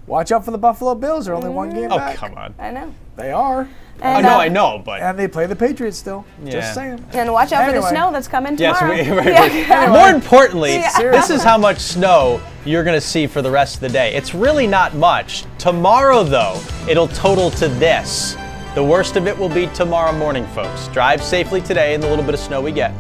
watch out for the Buffalo Bills. They're only one game back. Oh, come on. I know. They are. And, I know, but. And they play the Patriots still. Just saying. And watch out for the snow that's coming tomorrow. Yes, more importantly, this is how much snow you're going to see for the rest of the day. It's really not much. Tomorrow, though, it'll total to this. The worst of it will be tomorrow morning, folks. Drive safely today in the little bit of snow we get.